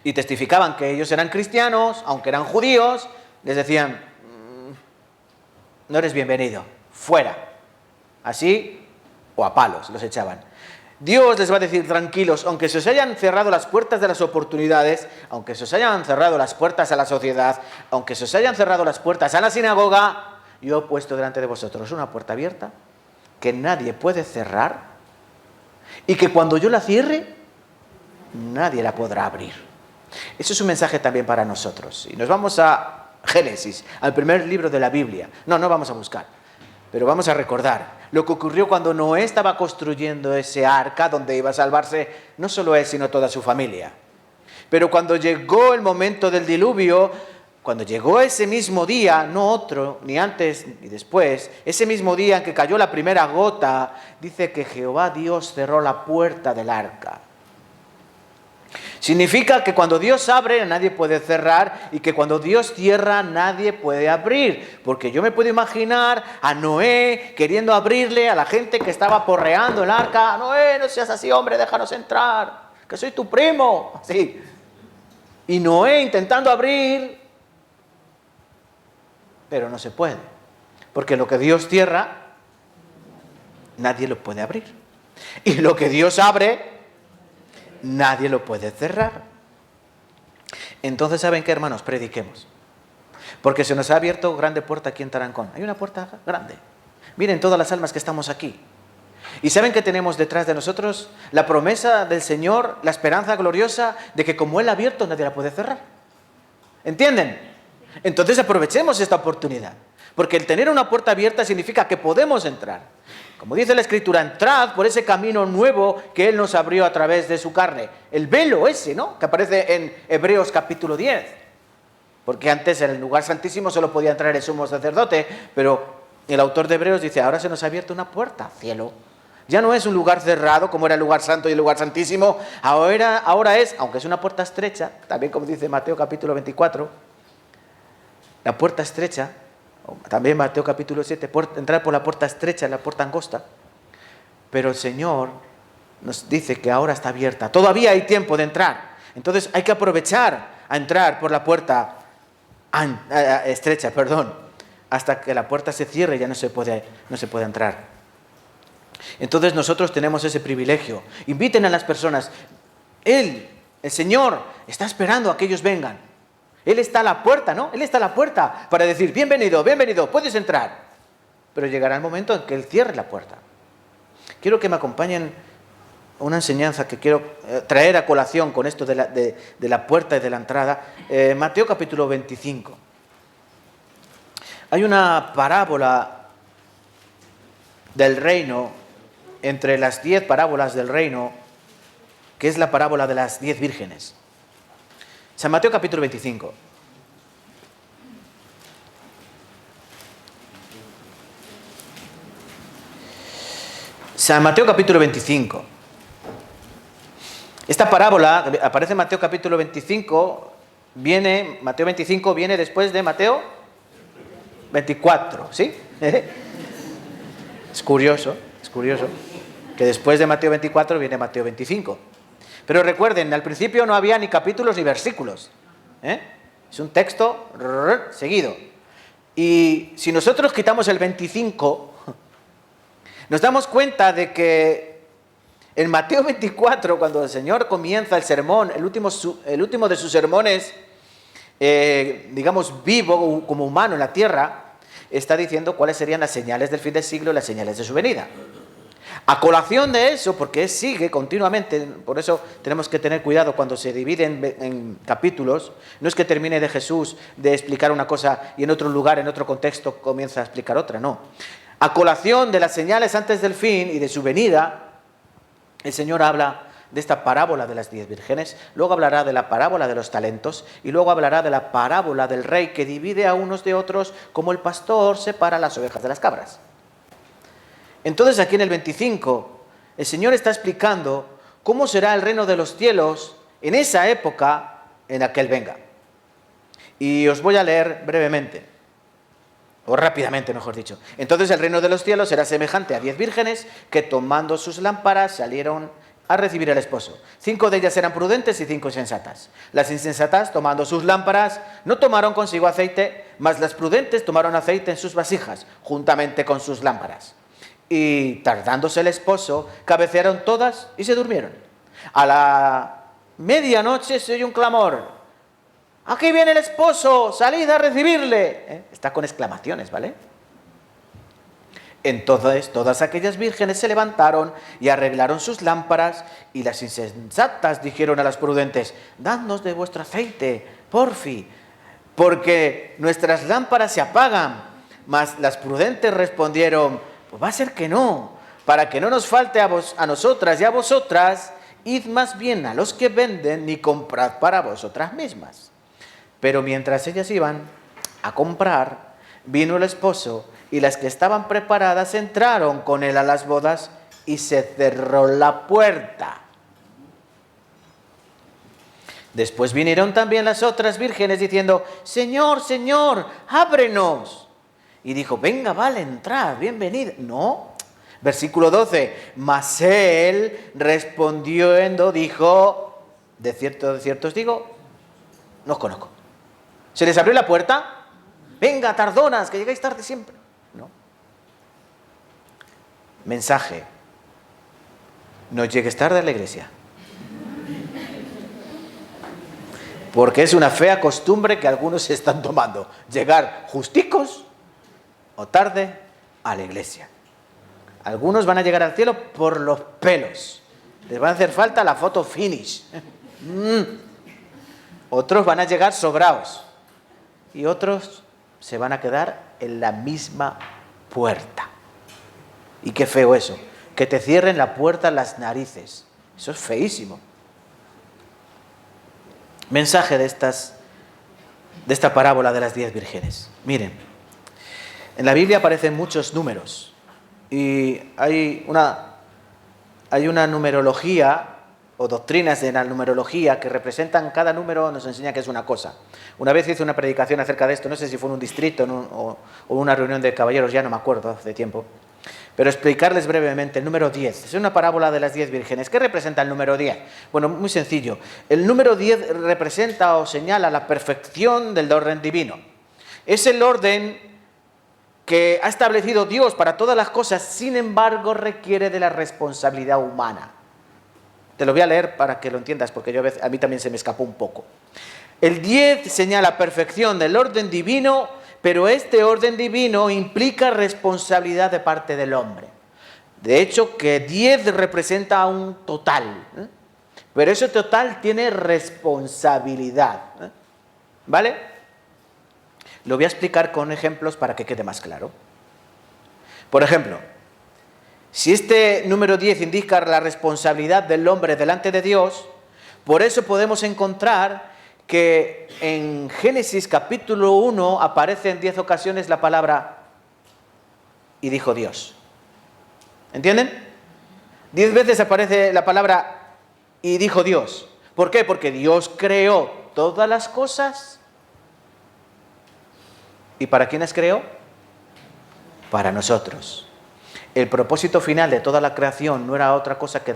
y testificaban que ellos eran cristianos, aunque eran judíos, les decían, no eres bienvenido, fuera. Así o a palos los echaban. Dios les va a decir, tranquilos, aunque se os hayan cerrado las puertas de las oportunidades, aunque se os hayan cerrado las puertas a la sociedad, aunque se os hayan cerrado las puertas a la sinagoga, yo he puesto delante de vosotros una puerta abierta que nadie puede cerrar y que cuando yo la cierre, nadie la podrá abrir. Eso es un mensaje también para nosotros. Y nos vamos a Génesis, al primer libro de la Biblia. No vamos a buscar, pero vamos a recordar lo que ocurrió cuando Noé estaba construyendo ese arca donde iba a salvarse no solo él, sino toda su familia. Pero cuando llegó el momento del diluvio, cuando llegó ese mismo día, no otro, ni antes ni después, ese mismo día en que cayó la primera gota, dice que Jehová Dios cerró la puerta del arca. Significa que cuando Dios abre, nadie puede cerrar, y que cuando Dios cierra, nadie puede abrir. Porque yo me puedo imaginar a Noé queriendo abrirle a la gente que estaba porreando el arca. Noé, no seas así, hombre, déjanos entrar, que soy tu primo. Así. Y Noé intentando abrir, pero no se puede. Porque lo que Dios cierra, nadie lo puede abrir. Y lo que Dios abre, nadie lo puede cerrar. Entonces, ¿saben qué, hermanos? Prediquemos. Porque se nos ha abierto grande puerta aquí en Tarancón. Hay una puerta grande. Miren todas las almas que estamos aquí. ¿Y saben qué tenemos detrás de nosotros? La promesa del Señor, la esperanza gloriosa de que como Él ha abierto, nadie la puede cerrar. ¿Entienden? Entonces aprovechemos esta oportunidad. Porque el tener una puerta abierta significa que podemos entrar. Como dice la Escritura, entrad por ese camino nuevo que Él nos abrió a través de su carne. El velo ese, ¿no? Que aparece en Hebreos capítulo 10. Porque antes en el lugar santísimo solo podía entrar el sumo sacerdote, pero el autor de Hebreos dice, ahora se nos ha abierto una puerta al cielo. Ya no es un lugar cerrado como era el lugar santo y el lugar santísimo. Ahora es, aunque es una puerta estrecha, también como dice Mateo capítulo 24, la puerta estrecha, también Mateo capítulo 7, entrar por la puerta estrecha, la puerta angosta. Pero el Señor nos dice que ahora está abierta. Todavía hay tiempo de entrar. Entonces hay que aprovechar a entrar por la puerta estrecha, hasta que la puerta se cierre y ya no se puede entrar. Entonces nosotros tenemos ese privilegio. Inviten a las personas. Él, el Señor, está esperando a que ellos vengan. Él está a la puerta, ¿no? Él está a la puerta para decir, bienvenido, bienvenido, puedes entrar. Pero llegará el momento en que Él cierre la puerta. Quiero que me acompañen a una enseñanza que quiero traer a colación con esto de la puerta y de la entrada. Mateo capítulo 25. Hay una parábola del reino, entre las 10 parábolas del reino, que es la parábola de las 10 vírgenes. San Mateo capítulo 25. San Mateo capítulo 25. Esta parábola aparece en Mateo capítulo 25, Mateo 25 viene después de Mateo 24, ¿sí? Es curioso que después de Mateo 24 viene Mateo 25. Pero recuerden, al principio no había ni capítulos ni versículos. Es un texto seguido. Y si nosotros quitamos el 25, nos damos cuenta de que en Mateo 24, cuando el Señor comienza el sermón, el último de sus sermones, digamos, vivo como humano en la tierra, está diciendo cuáles serían las señales del fin del siglo y las señales de su venida. A colación de eso, porque sigue continuamente, por eso tenemos que tener cuidado cuando se divide en capítulos, no es que termine de Jesús de explicar una cosa y en otro lugar, en otro contexto, comienza a explicar otra, no. A colación de las señales antes del fin y de su venida, el Señor habla de esta parábola de las 10 vírgenes, luego hablará de la parábola de los talentos y luego hablará de la parábola del rey que divide a unos de otros como el pastor separa las ovejas de las cabras. Entonces aquí en el 25 el Señor está explicando cómo será el reino de los cielos en esa época en la que Él venga. Y os voy a leer brevemente, o rápidamente mejor dicho. Entonces el reino de los cielos será semejante a 10 vírgenes que tomando sus lámparas salieron a recibir al esposo. 5 de ellas eran prudentes y 5 insensatas. Las insensatas, tomando sus lámparas, no tomaron consigo aceite, mas las prudentes tomaron aceite en sus vasijas, juntamente con sus lámparas. Y tardándose el esposo, cabecearon todas y se durmieron. A la medianoche se oye un clamor. ¡Aquí viene el esposo! ¡Salid a recibirle! Está con exclamaciones, ¿vale? Entonces todas aquellas vírgenes se levantaron y arreglaron sus lámparas, y las insensatas dijeron a las prudentes, dadnos de vuestro aceite, porfi, porque nuestras lámparas se apagan. Mas las prudentes respondieron, pues va a ser que no, para que no nos falte a nosotras y a vosotras, id más bien a los que venden y comprad para vosotras mismas. Pero mientras ellas iban a comprar, vino el esposo, y las que estaban preparadas entraron con él a las bodas y se cerró la puerta. Después vinieron también las otras vírgenes diciendo, Señor, Señor, ábrenos. Y dijo, venga, vale, entrad, bienvenid. No. Versículo 12, mas él respondiendo dijo, de cierto os digo, no os conozco. ¿Se les abrió la puerta? Venga, tardonas, que llegáis tarde siempre. No. Mensaje. No llegues tarde a la iglesia. Porque es una fea costumbre que algunos se están tomando. Llegar justicos o tarde a la iglesia. Algunos van a llegar al cielo por los pelos. Les va a hacer falta la foto finish. Otros van a llegar sobraos. Y otros se van a quedar en la misma puerta. Y qué feo eso, que te cierren la puerta en las narices. Eso es feísimo. Mensaje de esta parábola de las 10 vírgenes. Miren, en la Biblia aparecen muchos números y hay una numerología o doctrinas de la numerología que representan, cada número nos enseña que es una cosa. Una vez hice una predicación acerca de esto, no sé si fue en un distrito o una reunión de caballeros, ya no me acuerdo, hace tiempo. Pero explicarles brevemente el número 10. Es una parábola de las 10 vírgenes. ¿Qué representa el número 10? Bueno, muy sencillo. El número 10 representa o señala la perfección del orden divino. Es el orden que ha establecido Dios para todas las cosas, sin embargo, requiere de la responsabilidad humana. Te lo voy a leer para que lo entiendas, porque a mí también se me escapó un poco. El 10 señala perfección del orden divino, pero este orden divino implica responsabilidad de parte del hombre. De hecho, que 10 representa un total, pero ese total tiene responsabilidad, ¿vale? Lo voy a explicar con ejemplos para que quede más claro. Por ejemplo, si este número 10 indica la responsabilidad del hombre delante de Dios, por eso podemos encontrar que en Génesis capítulo 1 aparece en 10 ocasiones la palabra "y dijo Dios". ¿Entienden? 10 veces aparece la palabra "y dijo Dios". ¿Por qué? Porque Dios creó todas las cosas. ¿Y para quiénes creó? Para nosotros. El propósito final de toda la creación no era otra cosa que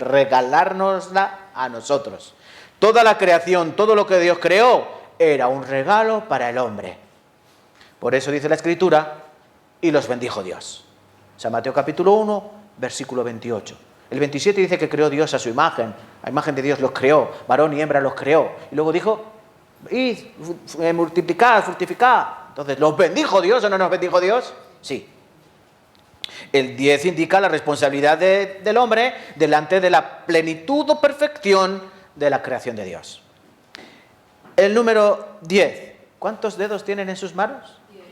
regalárnosla a nosotros. Toda la creación, todo lo que Dios creó, era un regalo para el hombre. Por eso dice la Escritura, y los bendijo Dios. San Mateo capítulo 1, versículo 28. El 27 dice que creó Dios a su imagen. A imagen de Dios los creó, varón y hembra los creó. Y luego dijo, id, multiplicad, fructificad. Entonces, ¿los bendijo Dios o no nos bendijo Dios? Sí. El 10 indica la responsabilidad del hombre delante de la plenitud o perfección de la creación de Dios. El número 10. ¿Cuántos dedos tienen en sus manos? 10.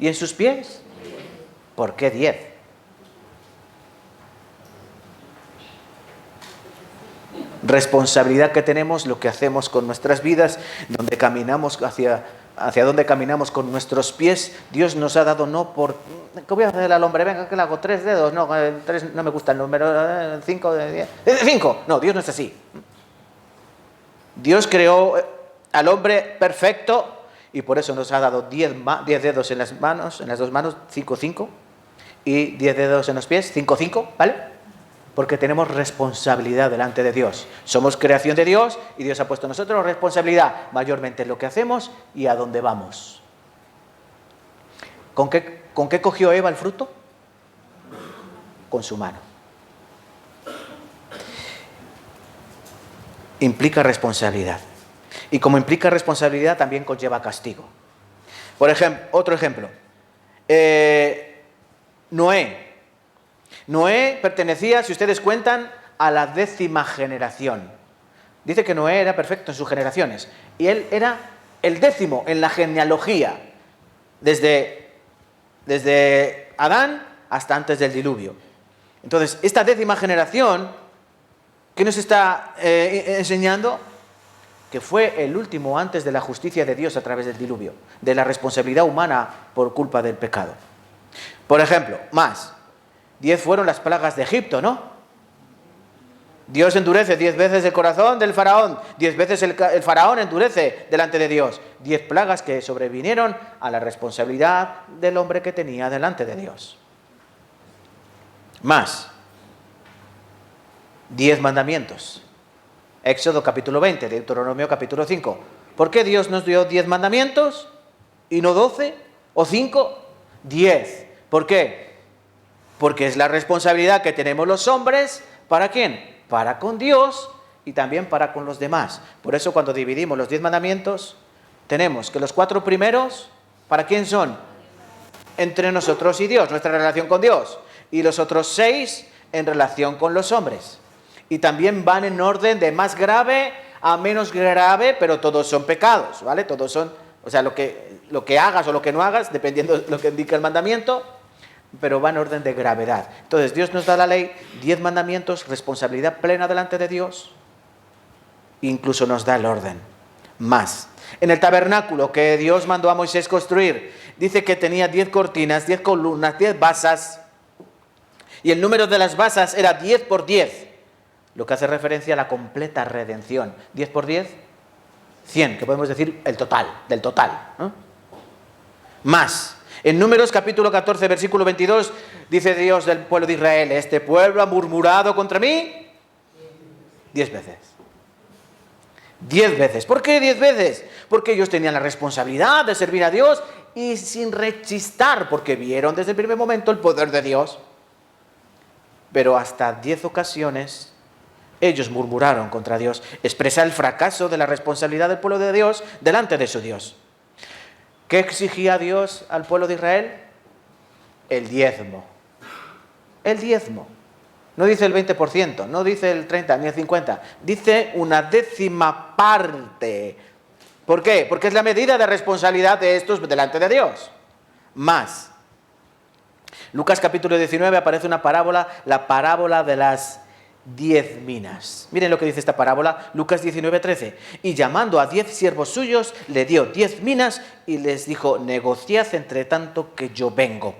¿Y en sus pies? 10. ¿Por qué 10? Responsabilidad que tenemos, lo que hacemos con nuestras vidas, donde caminamos hacia dónde caminamos con nuestros pies. Dios nos ha dado no por... ¿Qué voy a hacer al hombre? Venga, que le hago 3 dedos. No, 3 no me gusta el número. 5 de 10. 5. No, Dios no es así. Dios creó al hombre perfecto y por eso nos ha dado 10 dedos en las manos, en las dos manos, 5, y 10 dedos en los pies, 5, ¿vale? Porque tenemos responsabilidad delante de Dios. Somos creación de Dios y Dios ha puesto en nosotros responsabilidad, mayormente en lo que hacemos y a dónde vamos. ¿Con qué cogió Eva el fruto? Con su mano. Implica responsabilidad. Y como implica responsabilidad, también conlleva castigo. Por ejemplo, otro ejemplo. Noé pertenecía, si ustedes cuentan, a la 10ª generación. Dice que Noé era perfecto en sus generaciones. Y él era el 10º en la genealogía. Desde Adán hasta antes del diluvio. Entonces, esta 10ª generación, ¿qué nos está enseñando? Que fue el último antes de la justicia de Dios a través del diluvio. De la responsabilidad humana por culpa del pecado. Por ejemplo, 10 fueron las plagas de Egipto, ¿no? Dios endurece 10 veces el corazón del faraón. 10 veces el faraón endurece delante de Dios. 10 plagas que sobrevinieron a la responsabilidad del hombre que tenía delante de Dios. 10 mandamientos. Éxodo capítulo 20, Deuteronomio capítulo 5. ¿Por qué Dios nos dio 10 mandamientos y no 12 o 5? 10. ¿Por qué? Porque es la responsabilidad que tenemos los hombres, ¿para quién? Para con Dios y también para con los demás. Por eso cuando dividimos los 10 mandamientos, tenemos que los 4 primeros, ¿para quién son? Entre nosotros y Dios, nuestra relación con Dios. Y los otros 6 en relación con los hombres. Y también van en orden de más grave a menos grave, pero todos son pecados, ¿vale? Todos son, o sea, lo que hagas o lo que no hagas, dependiendo de lo que indica el mandamiento, pero va en orden de gravedad. Entonces Dios nos da la ley, 10 mandamientos, responsabilidad plena delante de Dios, incluso nos da el orden. En el tabernáculo que Dios mandó a Moisés construir, dice que tenía 10 cortinas, 10 columnas, 10 basas, y el número de las basas era 10 por 10, lo que hace referencia a la completa redención. 10 por 10, 100, que podemos decir el total, del total, ¿no? En Números capítulo 14, versículo 22, dice Dios del pueblo de Israel, este pueblo ha murmurado contra mí 10 veces. 10 veces. ¿Por qué 10 veces? Porque ellos tenían la responsabilidad de servir a Dios y sin rechistar, porque vieron desde el primer momento el poder de Dios. Pero hasta 10 ocasiones ellos murmuraron contra Dios. Expresa el fracaso de la responsabilidad del pueblo de Dios delante de su Dios. ¿Qué exigía Dios al pueblo de Israel? El diezmo. El diezmo. No dice el 20%, no dice el 30% ni el 50%. Dice una décima parte. ¿Por qué? Porque es la medida de responsabilidad de estos delante de Dios. Más. Lucas capítulo 19 aparece una parábola, la parábola de las 10 minas. Miren lo que dice esta parábola, Lucas 19:13. Y llamando a 10 siervos suyos, le dio 10 minas y les dijo, negociad entre tanto que yo vengo.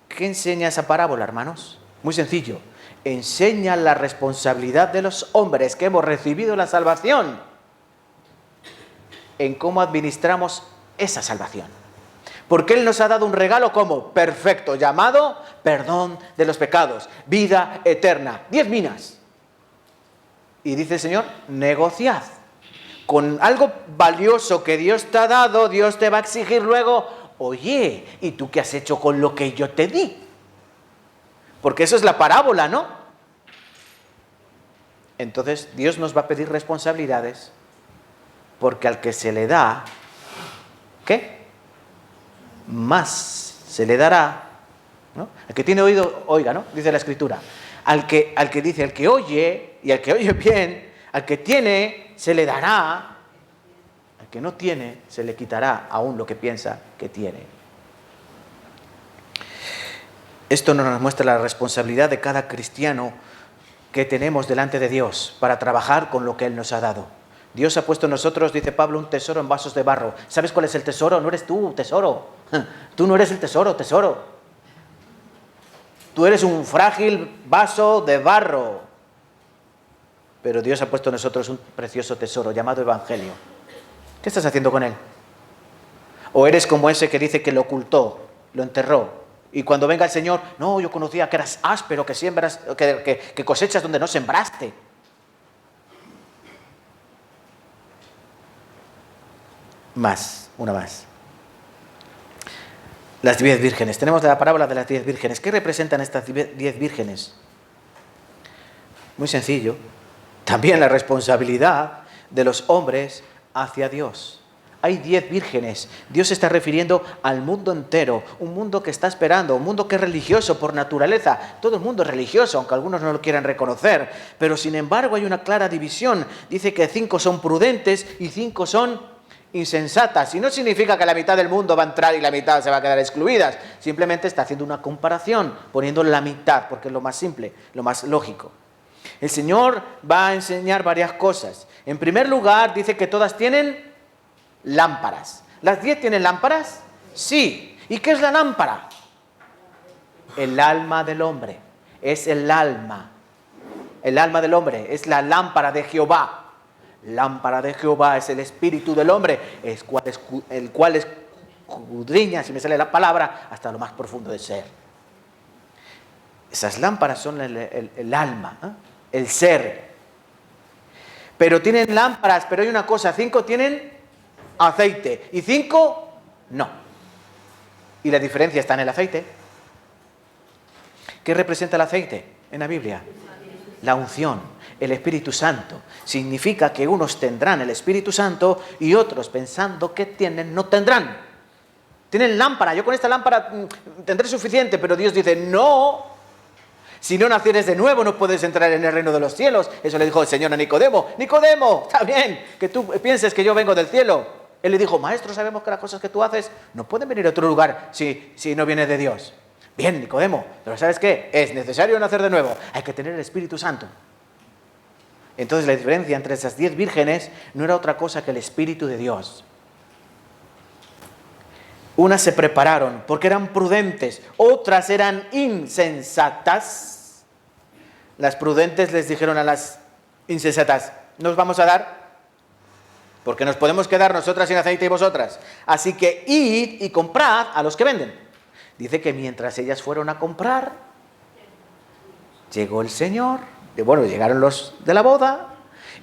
¿Qué enseña esa parábola, hermanos? Muy sencillo. Enseña la responsabilidad de los hombres que hemos recibido la salvación en cómo administramos esa salvación. Porque Él nos ha dado un regalo como perfecto, llamado perdón de los pecados, vida eterna, 10 minas. Y dice el Señor, negociad. Con algo valioso que Dios te ha dado, Dios te va a exigir luego, oye, ¿y tú qué has hecho con lo que yo te di? Porque eso es la parábola, ¿no? Entonces Dios nos va a pedir responsabilidades, porque al que se le da, ¿qué? Más se le dará, ¿no? Al que tiene oído, oiga, ¿no? Dice la Escritura. Al que dice, al que oye, y al que oye bien, al que tiene, se le dará, al que no tiene, se le quitará aún lo que piensa que tiene. Esto nos muestra la responsabilidad de cada cristiano que tenemos delante de Dios para trabajar con lo que Él nos ha dado. Dios ha puesto en nosotros, dice Pablo, un tesoro en vasos de barro. ¿Sabes cuál es el tesoro? No eres tú, tesoro. Tú no eres el tesoro, tesoro. Tú eres un frágil vaso de barro. Pero Dios ha puesto en nosotros un precioso tesoro llamado Evangelio. ¿Qué estás haciendo con él? ¿O eres como ese que dice que lo ocultó, lo enterró? Y cuando venga el Señor, no, yo conocía que eras áspero, que siembras, que cosechas donde no sembraste. Una más. Las 10 vírgenes. Tenemos la parábola de las 10 vírgenes. ¿Qué representan estas 10 vírgenes? Muy sencillo. También la responsabilidad de los hombres hacia Dios. Hay 10 vírgenes. Dios se está refiriendo al mundo entero, un mundo que está esperando, un mundo que es religioso por naturaleza. Todo el mundo es religioso, aunque algunos no lo quieran reconocer. Pero sin embargo hay una clara división. Dice que 5 son prudentes y 5 son insensatas. Y no significa que la mitad del mundo va a entrar y la mitad se va a quedar excluidas. Simplemente está haciendo una comparación, poniendo la mitad, porque es lo más simple, lo más lógico. El Señor va a enseñar varias cosas. En primer lugar, dice que todas tienen lámparas. ¿Las 10 tienen lámparas? Sí. ¿Y qué es la lámpara? El alma del hombre. Es el alma. El alma del hombre es la lámpara de Jehová. Lámpara de Jehová es el espíritu del hombre, el cual escudriña, si me sale la palabra, hasta lo más profundo del ser. Esas lámparas son el alma, ¿eh? El ser. Pero tienen lámparas, pero hay una cosa, 5 tienen aceite y 5 no. Y la diferencia está en el aceite. ¿Qué representa el aceite en la Biblia? La unción, el Espíritu Santo. Significa que unos tendrán el Espíritu Santo y otros, pensando que tienen, no tendrán. Tienen lámpara, yo con esta lámpara tendré suficiente, pero Dios dice, no. Si no nacieres de nuevo no puedes entrar en el reino de los cielos. Eso le dijo el Señor a Nicodemo. Nicodemo, está bien que tú pienses que yo vengo del cielo. Él le dijo, maestro, sabemos que las cosas que tú haces no pueden venir a otro lugar si no viene de Dios. Bien, Nicodemo, pero ¿sabes qué? Es necesario nacer de nuevo. Hay que tener el Espíritu Santo. Entonces la diferencia entre esas 10 vírgenes no era otra cosa que el Espíritu de Dios. Unas se prepararon porque eran prudentes, otras eran insensatas. Las prudentes les dijeron a las insensatas, ¿nos vamos a dar? Porque nos podemos quedar nosotras sin aceite y vosotras. Así que id y comprad a los que venden. Dice que mientras ellas fueron a comprar, llegó el Señor, llegaron los de la boda,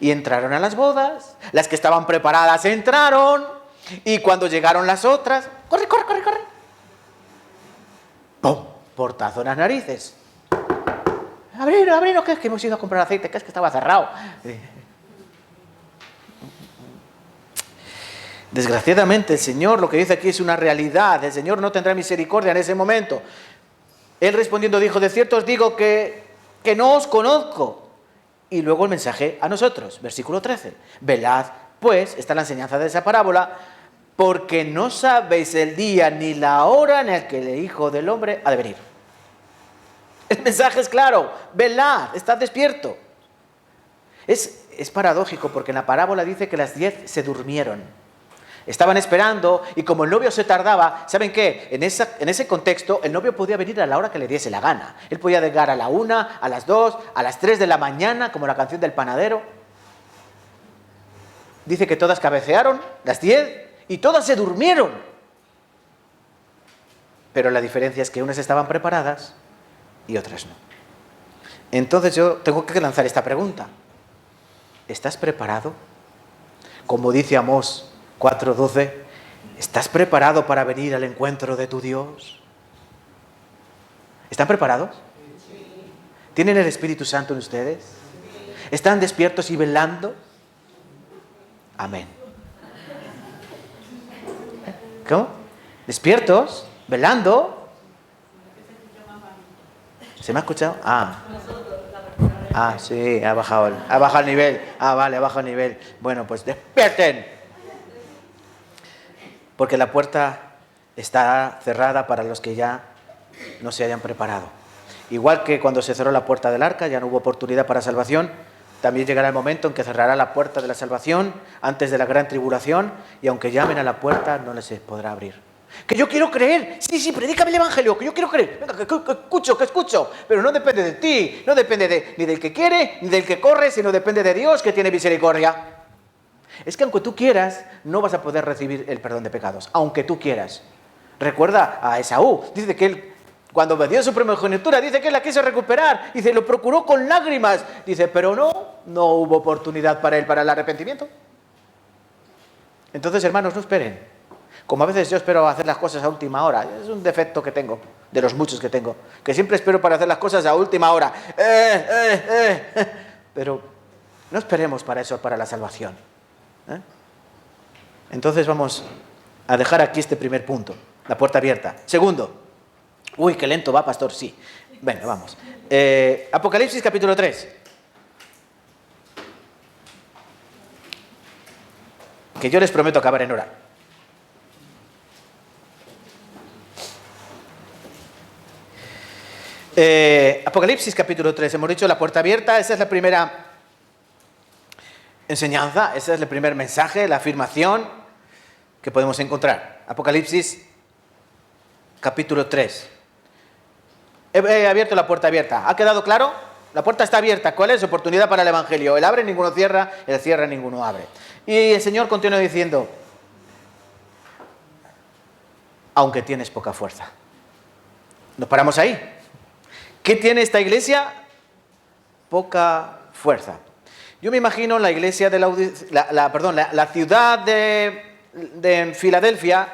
Y entraron a las bodas, las que estaban preparadas entraron, y cuando llegaron las otras, ¡corre, corre, corre, corre! ¡Pum! Portazo en las narices. Abriros, que es que hemos ido a comprar aceite, que es que estaba cerrado. Desgraciadamente el Señor lo que dice aquí es una realidad. El Señor no tendrá misericordia en ese momento. Él respondiendo dijo: de cierto os digo que no os conozco. Y luego el mensaje a nosotros, versículo 13. Velad, pues, está la enseñanza de esa parábola, porque no sabéis el día ni la hora en el que el Hijo del Hombre ha de venir. El mensaje es claro: velad, estad despierto. Es paradójico porque en la parábola dice que las 10 se durmieron. Estaban esperando y como el novio se tardaba, ¿saben qué? En ese contexto el novio podía venir a la hora que le diese la gana. Él podía llegar a la 1, a las 2, a las 3 de la mañana, como la canción del panadero. Dice que todas cabecearon, las 10, y todas se durmieron. Pero la diferencia es que unas estaban preparadas y otras no. Entonces yo tengo que lanzar esta pregunta: ¿estás preparado? Como dice Amós 4:12, ¿estás preparado para venir al encuentro de tu Dios? ¿Están preparados? ¿Tienen el Espíritu Santo en ustedes? ¿Están despiertos y velando? Amén. ¿Cómo? ¿Despiertos? ¿Velando? ¿Se me ha escuchado? Sí, ha bajado el nivel. Vale, ha bajado el nivel. Bueno, pues despierten. Porque la puerta está cerrada para los que ya no se hayan preparado. Igual que cuando se cerró la puerta del arca, ya no hubo oportunidad para salvación, también llegará el momento en que cerrará la puerta de la salvación antes de la gran tribulación, y aunque llamen a la puerta, no les podrá abrir. Que yo quiero creer, sí, predícame el evangelio, que yo quiero creer, venga, que escucho, pero no depende de ti, no depende ni del que quiere, ni del que corre, sino depende de Dios, que tiene misericordia. Es que aunque tú quieras, no vas a poder recibir el perdón de pecados, aunque tú quieras. Recuerda a Esaú, dice que él, cuando vendió su primogenitura, dice que él la quiso recuperar, dice, lo procuró con lágrimas, dice, pero no hubo oportunidad para él para el arrepentimiento. Entonces, hermanos, no esperen. Como a veces yo espero hacer las cosas a última hora, es un defecto que tengo, de los muchos que tengo, que siempre espero para hacer las cosas a última hora. Pero no esperemos para eso, para la salvación. Entonces vamos a dejar aquí este primer punto, la puerta abierta. Segundo, uy, qué lento va, pastor, sí. Venga, vamos. Apocalipsis capítulo 3. Que yo les prometo acabar en hora. Apocalipsis capítulo 3, hemos dicho la puerta abierta, esa es la primera enseñanza, ese es el primer mensaje, la afirmación que podemos encontrar. Apocalipsis capítulo 3. He abierto la puerta abierta. ¿Ha quedado claro? La puerta está abierta. ¿Cuál es? Oportunidad para el evangelio. Él abre, ninguno cierra. Él cierra, ninguno abre. Y el Señor continúa diciendo: aunque tienes poca fuerza. Nos paramos ahí. ¿Qué tiene esta iglesia? Poca fuerza. Yo me imagino la iglesia de la ciudad de Filadelfia,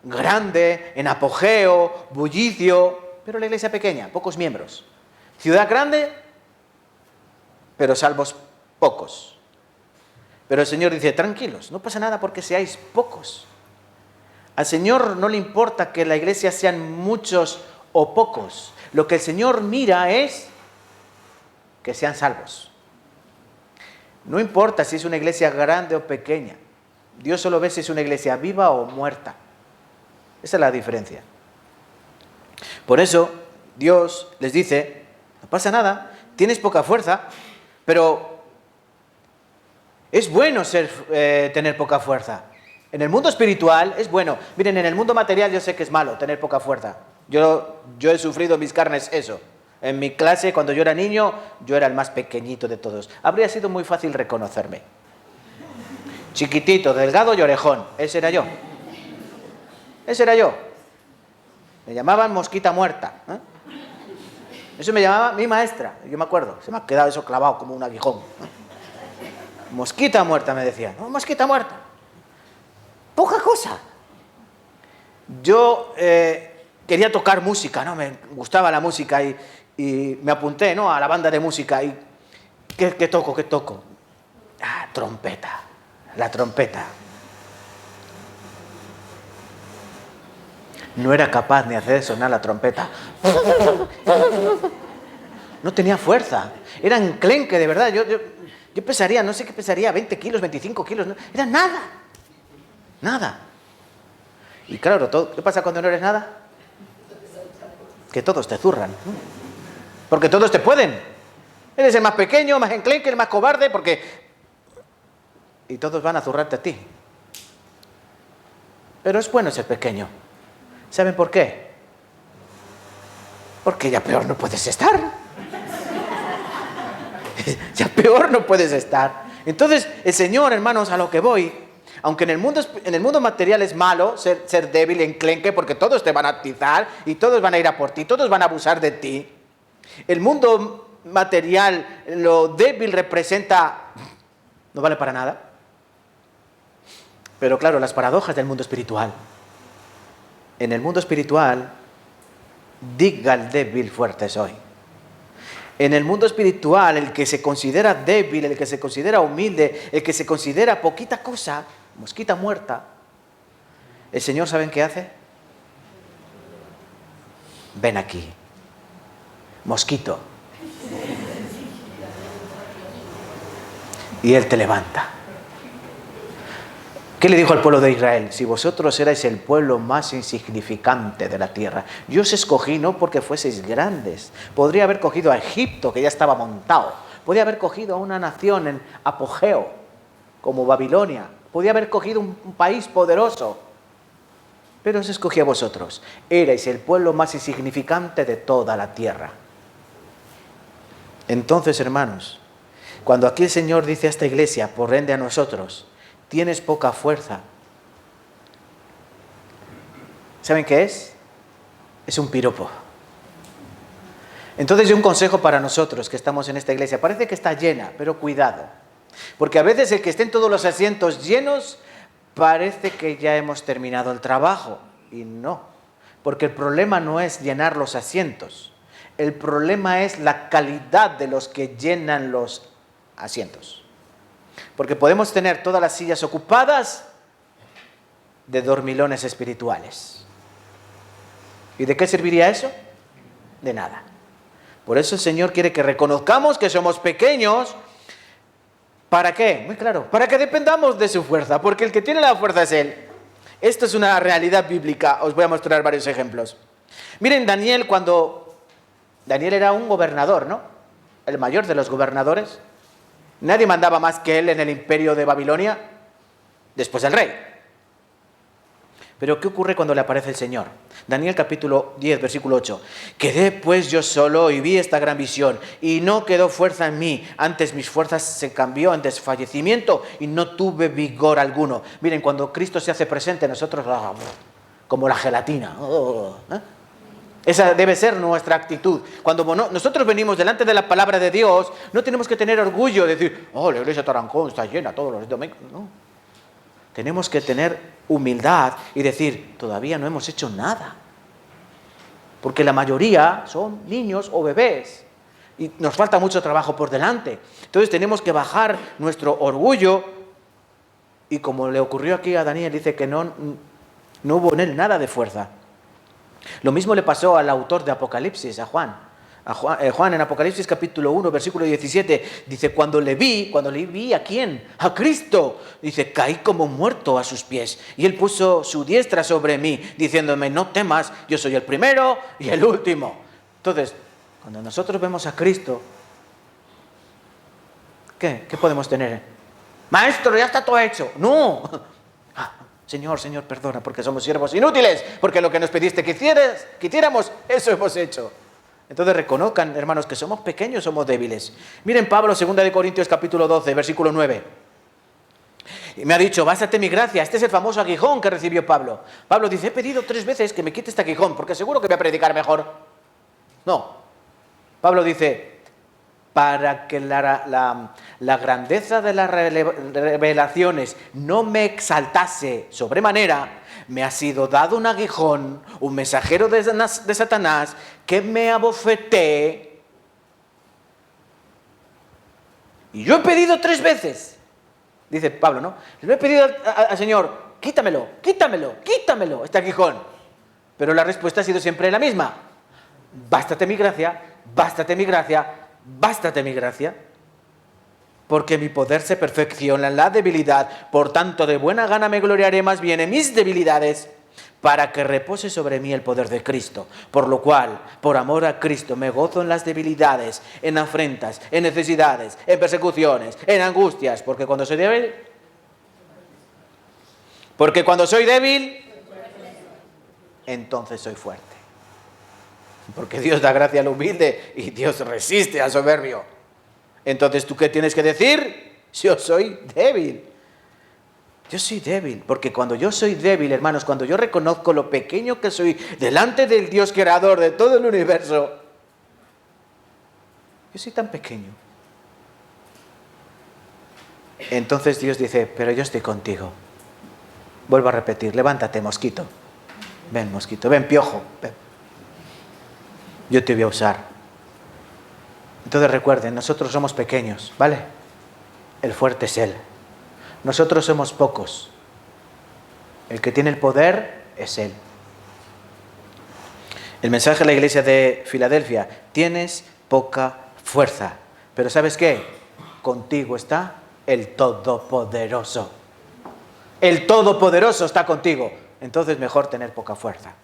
grande, en apogeo, bullicio, pero la iglesia pequeña, pocos miembros. Ciudad grande, pero salvos pocos. Pero el Señor dice: tranquilos, no pasa nada porque seáis pocos. Al Señor no le importa que la iglesia sean muchos o pocos. Lo que el Señor mira es que sean salvos. No importa si es una iglesia grande o pequeña. Dios solo ve si es una iglesia viva o muerta. Esa es la diferencia. Por eso Dios les dice: no pasa nada, tienes poca fuerza, pero es bueno tener poca fuerza. En el mundo espiritual es bueno. Miren, en el mundo material yo sé que es malo tener poca fuerza. Yo he sufrido en mis carnes eso. En mi clase, cuando yo era niño, yo era el más pequeñito de todos. Habría sido muy fácil reconocerme. Chiquitito, delgado y orejón. Ese era yo. Me llamaban mosquita muerta. Eso me llamaba mi maestra. Yo me acuerdo. Se me ha quedado eso clavado como un aguijón. Mosquita muerta, me decía. No, mosquita muerta. Poca cosa. Yo quería tocar música, ¿no? Me gustaba la música y me apunté, ¿no?, a la banda de música. ¿Y qué toco? ¿Qué toco? Ah, trompeta. La trompeta. No era capaz ni hacer sonar la trompeta. No tenía fuerza. Era enclenque, de verdad. Yo pesaría, no sé qué pesaría, 20 kilos, 25 kilos. No, era nada. Nada. Y claro, ¿qué pasa cuando no eres nada? Que todos te zurran. Porque todos te pueden. Eres el más pequeño, más enclenque, el más cobarde, porque... Y todos van a zurrarte a ti. Pero es bueno ser pequeño. ¿Saben por qué? Porque ya peor no puedes estar. Ya peor no puedes estar. Entonces, el Señor, hermanos, a lo que voy, aunque en el mundo material es malo ser débil, enclenque, porque todos te van a atizar y todos van a ir a por ti, todos van a abusar de ti. El mundo material, lo débil representa... no vale para nada. Pero claro, las paradojas del mundo espiritual. En el mundo espiritual, diga el débil fuerte soy. En el mundo espiritual, el que se considera débil, el que se considera humilde, el que se considera poquita cosa, mosquita muerta, el Señor, ¿saben qué hace? Ven aquí, mosquito. Y Él te levanta. ¿Qué le dijo al pueblo de Israel? Si vosotros erais el pueblo más insignificante de la tierra, yo os escogí no porque fueseis grandes. Podría haber cogido a Egipto, que ya estaba montado. Podría haber cogido a una nación en apogeo, como Babilonia. Podría haber cogido un país poderoso. Pero os escogí a vosotros. Erais el pueblo más insignificante de toda la tierra. Entonces, hermanos, cuando aquí el Señor dice a esta iglesia, por ende a nosotros, tienes poca fuerza. ¿Saben qué es? Es un piropo. Entonces, un consejo para nosotros que estamos en esta iglesia. Parece que está llena, pero cuidado. Porque a veces el que estén todos los asientos llenos, parece que ya hemos terminado el trabajo. Y no. Porque el problema no es llenar los asientos. El problema es la calidad de los que llenan los asientos. Porque podemos tener todas las sillas ocupadas de dormilones espirituales. ¿Y de qué serviría eso? De nada. Por eso el Señor quiere que reconozcamos que somos pequeños. ¿Para qué? Muy claro, para que dependamos de su fuerza, porque el que tiene la fuerza es Él. Esto es una realidad bíblica. Os voy a mostrar varios ejemplos. Miren, Daniel era un gobernador, ¿no? El mayor de los gobernadores. Nadie mandaba más que él en el imperio de Babilonia, después del rey. Pero ¿qué ocurre cuando le aparece el Señor? Daniel capítulo 10, versículo 8. Quedé pues yo solo y vi esta gran visión, y no quedó fuerza en mí. Antes mis fuerzas se cambió en desfallecimiento y no tuve vigor alguno. Miren, cuando Cristo se hace presente, nosotros como la gelatina. Esa debe ser nuestra actitud. Cuando nosotros venimos delante de la palabra de Dios, no tenemos que tener orgullo de decir, oh, la iglesia Tarancón está llena todos los domingos. No. Tenemos que tener humildad y decir, todavía no hemos hecho nada. Porque la mayoría son niños o bebés. Y nos falta mucho trabajo por delante. Entonces tenemos que bajar nuestro orgullo. Y como le ocurrió aquí a Daniel, dice que no hubo en él nada de fuerza. Lo mismo le pasó al autor de Apocalipsis, a Juan. Juan en Apocalipsis capítulo 1, versículo 17, dice, cuando le vi, ¿a quién? A Cristo. Dice, caí como muerto a sus pies. Y Él puso su diestra sobre mí, diciéndome, no temas, yo soy el primero y el último. Entonces, cuando nosotros vemos a Cristo, ¿qué podemos tener? Maestro, ya está todo hecho. No. Señor, perdona, porque somos siervos inútiles, porque lo que nos pediste que hiciéramos, eso hemos hecho. Entonces reconozcan, hermanos, que somos pequeños, somos débiles. Miren Pablo, 2 Corintios capítulo 12, versículo 9. Y me ha dicho, bástate mi gracia. Este es el famoso aguijón que recibió Pablo. Pablo dice, he pedido 3 veces que me quite este aguijón, porque seguro que voy a predicar mejor. No. Pablo dice, para que la grandeza de las revelaciones no me exaltase sobremanera, me ha sido dado un aguijón, un mensajero de Satanás, que me abofetee. Y yo he pedido 3 veces, dice Pablo, ¿no? Le he pedido al Señor, quítamelo, este aguijón. Pero la respuesta ha sido siempre la misma. Bástate mi gracia, bástate mi gracia, bástate mi gracia. Porque mi poder se perfecciona en la debilidad. Por tanto, de buena gana me gloriaré más bien en mis debilidades, para que repose sobre mí el poder de Cristo. Por lo cual, por amor a Cristo, me gozo en las debilidades, en afrentas, en necesidades, en persecuciones, en angustias. Porque cuando soy débil, entonces soy fuerte. Porque Dios da gracia al humilde y Dios resiste al soberbio. Entonces, ¿tú qué tienes que decir? Yo soy débil. Yo soy débil, porque cuando yo soy débil, hermanos, cuando yo reconozco lo pequeño que soy delante del Dios creador de todo el universo, yo soy tan pequeño. Entonces Dios dice, pero yo estoy contigo. Vuelvo a repetir, levántate, mosquito. Ven, mosquito, ven, piojo. Ven. Yo te voy a usar. Entonces recuerden, nosotros somos pequeños, ¿vale? El fuerte es Él. Nosotros somos pocos. El que tiene el poder es Él. El mensaje a la iglesia de Filadelfia: tienes poca fuerza, pero ¿sabes qué? Contigo está el Todopoderoso. El Todopoderoso está contigo. Entonces mejor tener poca fuerza,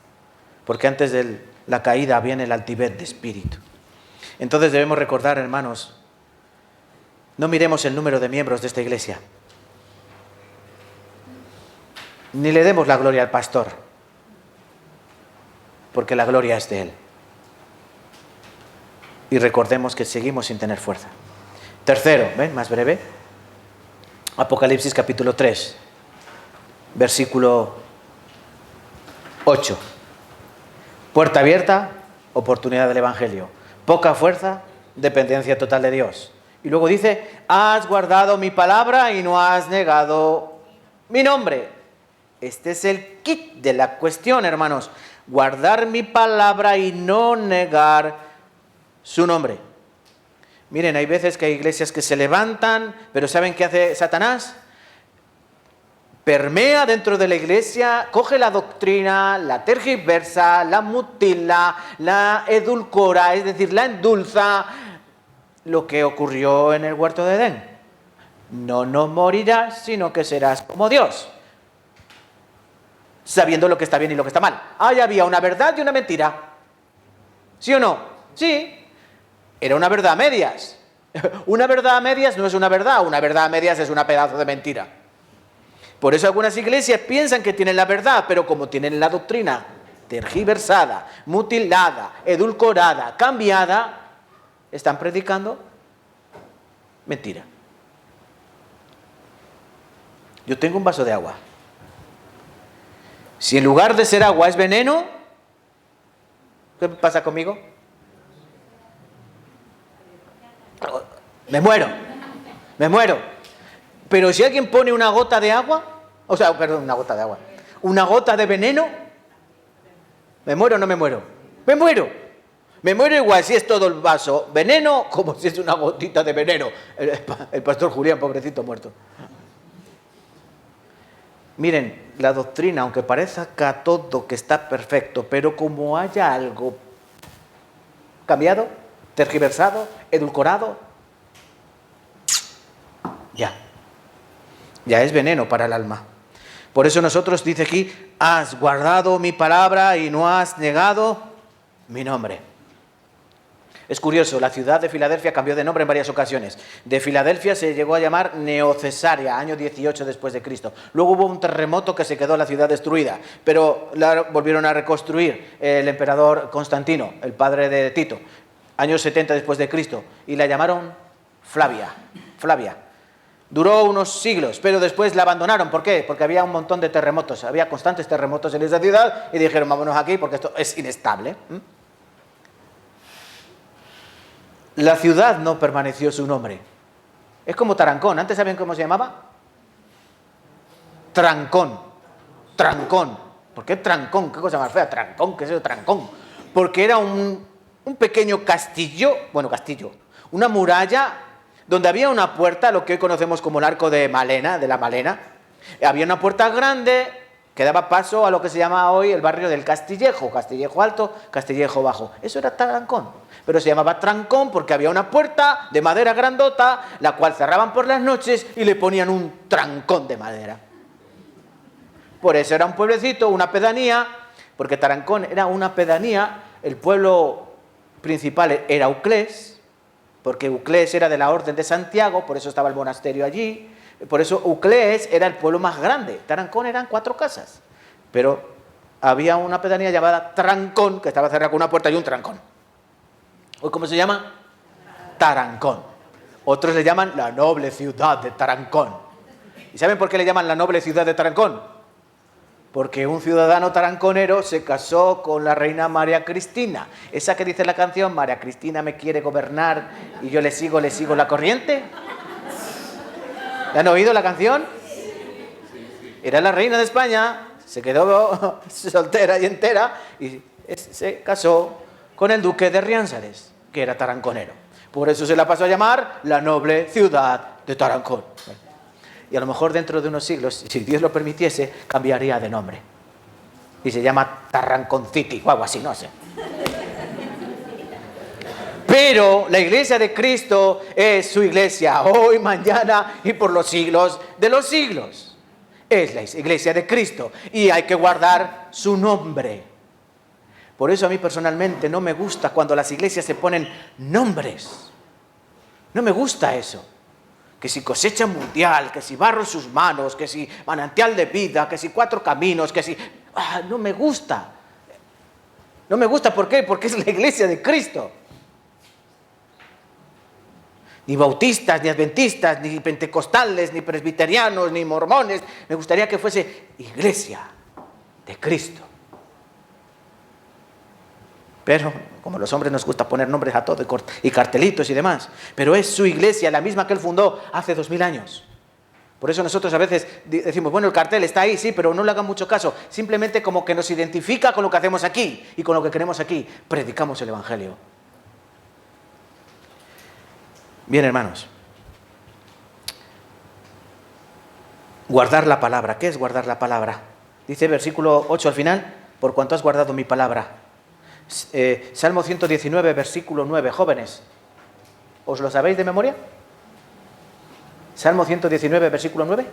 porque antes de la caída viene el altivez de espíritu. Entonces debemos recordar, hermanos, no miremos el número de miembros de esta iglesia, ni le demos la gloria al pastor, porque la gloria es de Él. Y recordemos que seguimos sin tener fuerza. Tercero, ¿ven? Más breve. Apocalipsis capítulo 3, versículo 8. Puerta abierta, oportunidad del Evangelio. Poca fuerza, dependencia total de Dios. Y luego dice, has guardado mi palabra y no has negado mi nombre. Este es el kit de la cuestión, hermanos. Guardar mi palabra y no negar su nombre. Miren, hay veces que hay iglesias que se levantan, pero ¿saben qué hace Satanás? Permea dentro de la iglesia, coge la doctrina, la tergiversa, la mutila, la edulcora, es decir, la endulza. Lo que ocurrió en el huerto de Edén. No morirás, sino que serás como Dios, sabiendo lo que está bien y lo que está mal. Ahí había una verdad y una mentira. ¿Sí o no? Sí. Era una verdad a medias. Una verdad a medias no es una verdad a medias es una pedazo de mentira. Por eso algunas iglesias piensan que tienen la verdad, pero como tienen la doctrina tergiversada, mutilada, edulcorada, cambiada, están predicando mentira. Yo tengo un vaso de agua. Si en lugar de ser agua es veneno, ¿qué pasa conmigo? Me muero. Pero si alguien pone una gota de agua, una gota de veneno, ¿me muero o no me muero? Me muero. Me muero igual si es todo el vaso veneno como si es una gotita de veneno. El pastor Julián, pobrecito, muerto. Miren, la doctrina, aunque parezca todo que está perfecto, pero como haya algo cambiado, tergiversado, edulcorado, ya es veneno para el alma. Por eso nosotros, dice aquí, has guardado mi palabra y no has negado mi nombre. Es curioso, la ciudad de Filadelfia cambió de nombre en varias ocasiones. De Filadelfia se llegó a llamar Neocesarea, año 18 después de Cristo. Luego hubo un terremoto que se quedó la ciudad destruida, pero la volvieron a reconstruir el emperador Constantino, el padre de Tito, año 70 después de Cristo, y la llamaron Flavia. Duró unos siglos, pero después la abandonaron. ¿Por qué? Porque había un montón de terremotos, había constantes terremotos en esa ciudad y dijeron, vámonos aquí porque esto es inestable. la ciudad no permaneció su nombre. Es como Tarancón. ¿Antes saben cómo se llamaba? Trancón. Trancón. ¿Por qué Trancón? ¿Qué cosa más fea? Trancón, ¿qué es eso? Trancón. Porque era un pequeño castillo, una muralla donde había una puerta, lo que hoy conocemos como el arco de la Malena. Había una puerta grande que daba paso a lo que se llama hoy el barrio del Castillejo. Castillejo Alto, Castillejo Bajo. Eso era Tarancón. Pero se llamaba Trancón porque había una puerta de madera grandota, la cual cerraban por las noches y le ponían un trancón de madera. Por eso era un pueblecito, una pedanía, porque Tarancón era una pedanía. El pueblo principal era Uclés, porque Uclés era de la Orden de Santiago, por eso estaba el monasterio allí. Por eso Uclés era el pueblo más grande. Tarancón eran 4 casas. Pero había una pedanía llamada Trancón, que estaba cerrada con una puerta y un trancón. ¿Hoy cómo se llama? Tarancón. Otros le llaman la noble ciudad de Tarancón. ¿Y saben por qué le llaman la noble ciudad de Tarancón? Porque un ciudadano taranconero se casó con la reina María Cristina. Esa que dice la canción, María Cristina me quiere gobernar y yo le sigo la corriente. ¿La han oído la canción? Era la reina de España, se quedó soltera y entera y se casó con el duque de Riánsares, que era taranconero. Por eso se la pasó a llamar la noble ciudad de Tarancón. Y a lo mejor dentro de unos siglos, si Dios lo permitiese, cambiaría de nombre. Y se llama Tarancón City o algo así, no sé. Pero la iglesia de Cristo es su iglesia hoy, mañana y por los siglos de los siglos. Es la iglesia de Cristo y hay que guardar su nombre. Por eso a mí personalmente no me gusta cuando las iglesias se ponen nombres. No me gusta eso. Que si cosecha mundial, que si barro en sus manos, que si manantial de vida, que si 4 caminos, que si... no me gusta. No me gusta, ¿por qué? Porque es la iglesia de Cristo. Ni bautistas, ni adventistas, ni pentecostales, ni presbiterianos, ni mormones. Me gustaría que fuese iglesia de Cristo. Pero, como los hombres nos gusta poner nombres a todo y cartelitos y demás, pero es su iglesia, la misma que él fundó hace 2000 años. Por eso nosotros a veces decimos, bueno, el cartel está ahí, sí, pero no le hagan mucho caso. Simplemente como que nos identifica con lo que hacemos aquí y con lo que queremos aquí. Predicamos el Evangelio. Bien, hermanos. Guardar la palabra. ¿Qué es guardar la palabra? Dice versículo 8 al final, por cuanto has guardado mi palabra. Salmo 119, versículo 9. Jóvenes, ¿os lo sabéis de memoria? Salmo 119, versículo 9.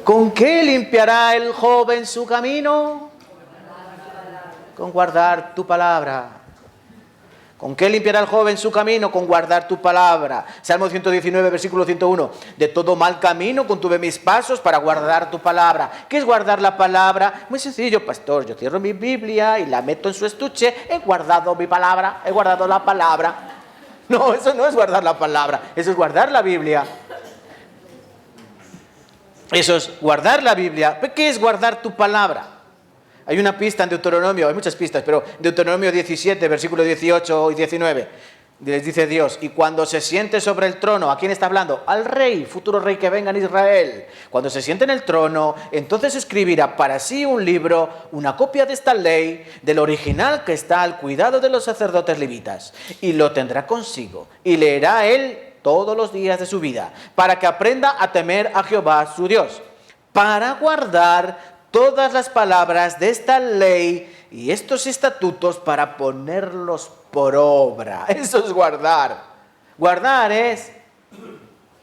¿Con qué limpiará el joven su camino? Con guardar tu palabra. ¿Con qué limpiará el joven su camino? Con guardar tu palabra. Salmo 119, versículo 101. De todo mal camino contuve mis pasos para guardar tu palabra. ¿Qué es guardar la palabra? Muy sencillo, pastor. Yo cierro mi Biblia y la meto en su estuche. He guardado mi palabra. He guardado la palabra. No, eso no es guardar la palabra. Eso es guardar la Biblia. Eso es guardar la Biblia. ¿Qué es guardar tu palabra? Hay una pista en Deuteronomio, hay muchas pistas, pero Deuteronomio 17, versículos 18 y 19, les dice Dios, y cuando se siente sobre el trono, ¿a quién está hablando? Al rey, futuro rey que venga en Israel. Cuando se siente en el trono, entonces escribirá para sí un libro, una copia de esta ley, del original que está al cuidado de los sacerdotes levitas, y lo tendrá consigo, y leerá él todos los días de su vida, para que aprenda a temer a Jehová su Dios, para guardar todas las palabras de esta ley y estos estatutos para ponerlos por obra. Eso es guardar. Guardar es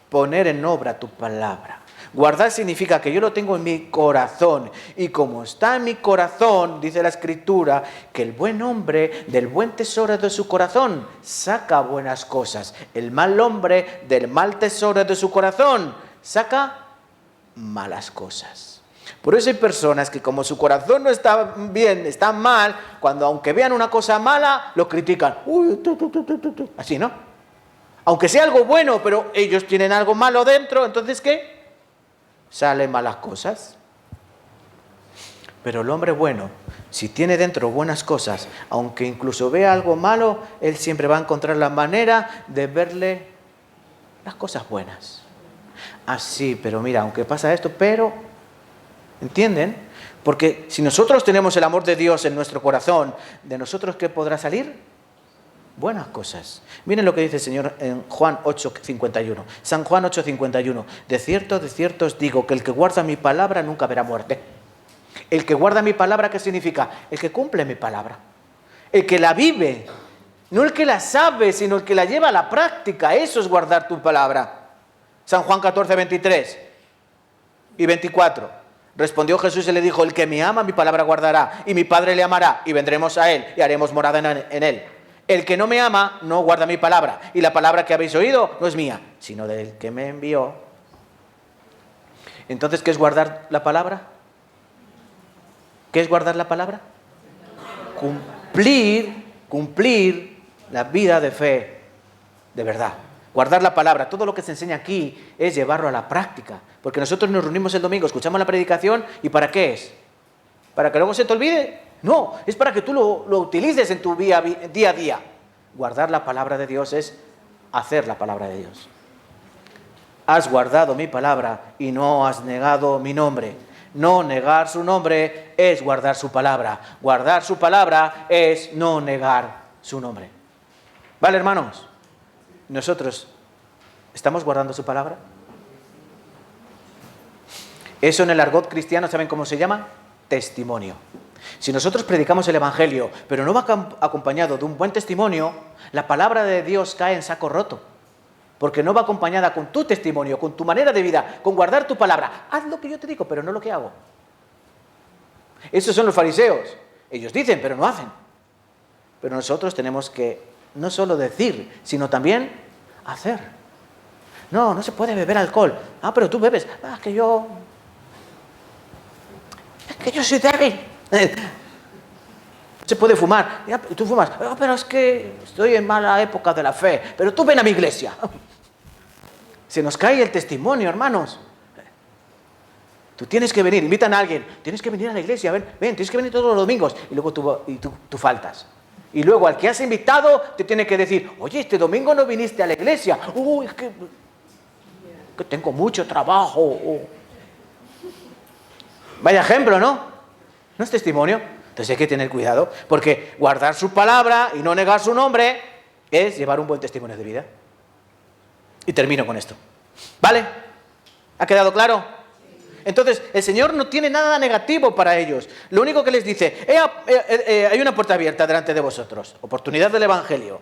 poner en obra tu palabra. Guardar significa que yo lo tengo en mi corazón y como está en mi corazón, dice la Escritura, que el buen hombre del buen tesoro de su corazón saca buenas cosas. El mal hombre del mal tesoro de su corazón saca malas cosas. Por eso hay personas que como su corazón no está bien, está mal, cuando aunque vean una cosa mala, lo critican. Uy, así, ¿no? Aunque sea algo bueno, pero ellos tienen algo malo dentro, entonces ¿qué? Salen malas cosas. Pero el hombre bueno Si tiene dentro buenas cosas, aunque incluso vea algo malo, él siempre va a encontrar la manera de verle las cosas buenas. Así, pero mira, aunque pasa esto, pero, ¿entienden? Porque si nosotros tenemos el amor de Dios en nuestro corazón, ¿de nosotros qué podrá salir? Buenas cosas. Miren lo que dice el Señor en Juan 8:51. San Juan 8:51. De cierto os digo que el que guarda mi palabra nunca verá muerte. El que guarda mi palabra, ¿qué significa? El que cumple mi palabra. El que la vive. No el que la sabe, sino el que la lleva a la práctica. Eso es guardar tu palabra. San Juan 14:23 y 24. Respondió Jesús y le dijo, el que me ama mi palabra guardará, y mi Padre le amará, y vendremos a él, y haremos morada en él. El que no me ama no guarda mi palabra, y la palabra que habéis oído no es mía, sino del que me envió. Entonces, ¿qué es guardar la palabra? ¿Qué es guardar la palabra? Cumplir la vida de fe, de verdad. Guardar la palabra, todo lo que se enseña aquí es llevarlo a la práctica. Porque nosotros nos reunimos el domingo, escuchamos la predicación, ¿y para qué es? ¿Para que luego se te olvide? No, es para que tú lo utilices en tu día a día. Guardar la palabra de Dios es hacer la palabra de Dios. Has guardado mi palabra y no has negado mi nombre. No negar su nombre es guardar su palabra. Guardar su palabra es no negar su nombre. ¿Vale, hermanos? ¿Nosotros estamos guardando su palabra? Eso en el argot cristiano, ¿saben cómo se llama? Testimonio. Si nosotros predicamos el Evangelio, pero no va acompañado de un buen testimonio, la palabra de Dios cae en saco roto. Porque no va acompañada con tu testimonio, con tu manera de vida, con guardar tu palabra. Haz lo que yo te digo, pero no lo que hago. Esos son los fariseos. Ellos dicen, pero no hacen. Pero nosotros tenemos que no solo decir, sino también hacer. No se puede beber alcohol. Pero tú bebes. Es que yo soy débil. Se puede fumar. Tú fumas. Pero es que estoy en mala época de la fe. Pero tú ven a mi iglesia. Se nos cae el testimonio, hermanos. Tú tienes que venir. Invitan a alguien. Tienes que venir a la iglesia. Ven, tienes que venir todos los domingos. Y luego tú faltas. Y luego al que has invitado te tiene que decir, oye, este domingo no viniste a la iglesia. Uy, es que tengo mucho trabajo. Vaya ejemplo, ¿no? ¿No es testimonio? Entonces hay que tener cuidado, porque guardar su palabra y no negar su nombre es llevar un buen testimonio de vida. Y termino con esto. ¿Vale? ¿Ha quedado claro? Entonces, el Señor no tiene nada negativo para ellos. Lo único que les dice, hay una puerta abierta delante de vosotros. Oportunidad del Evangelio.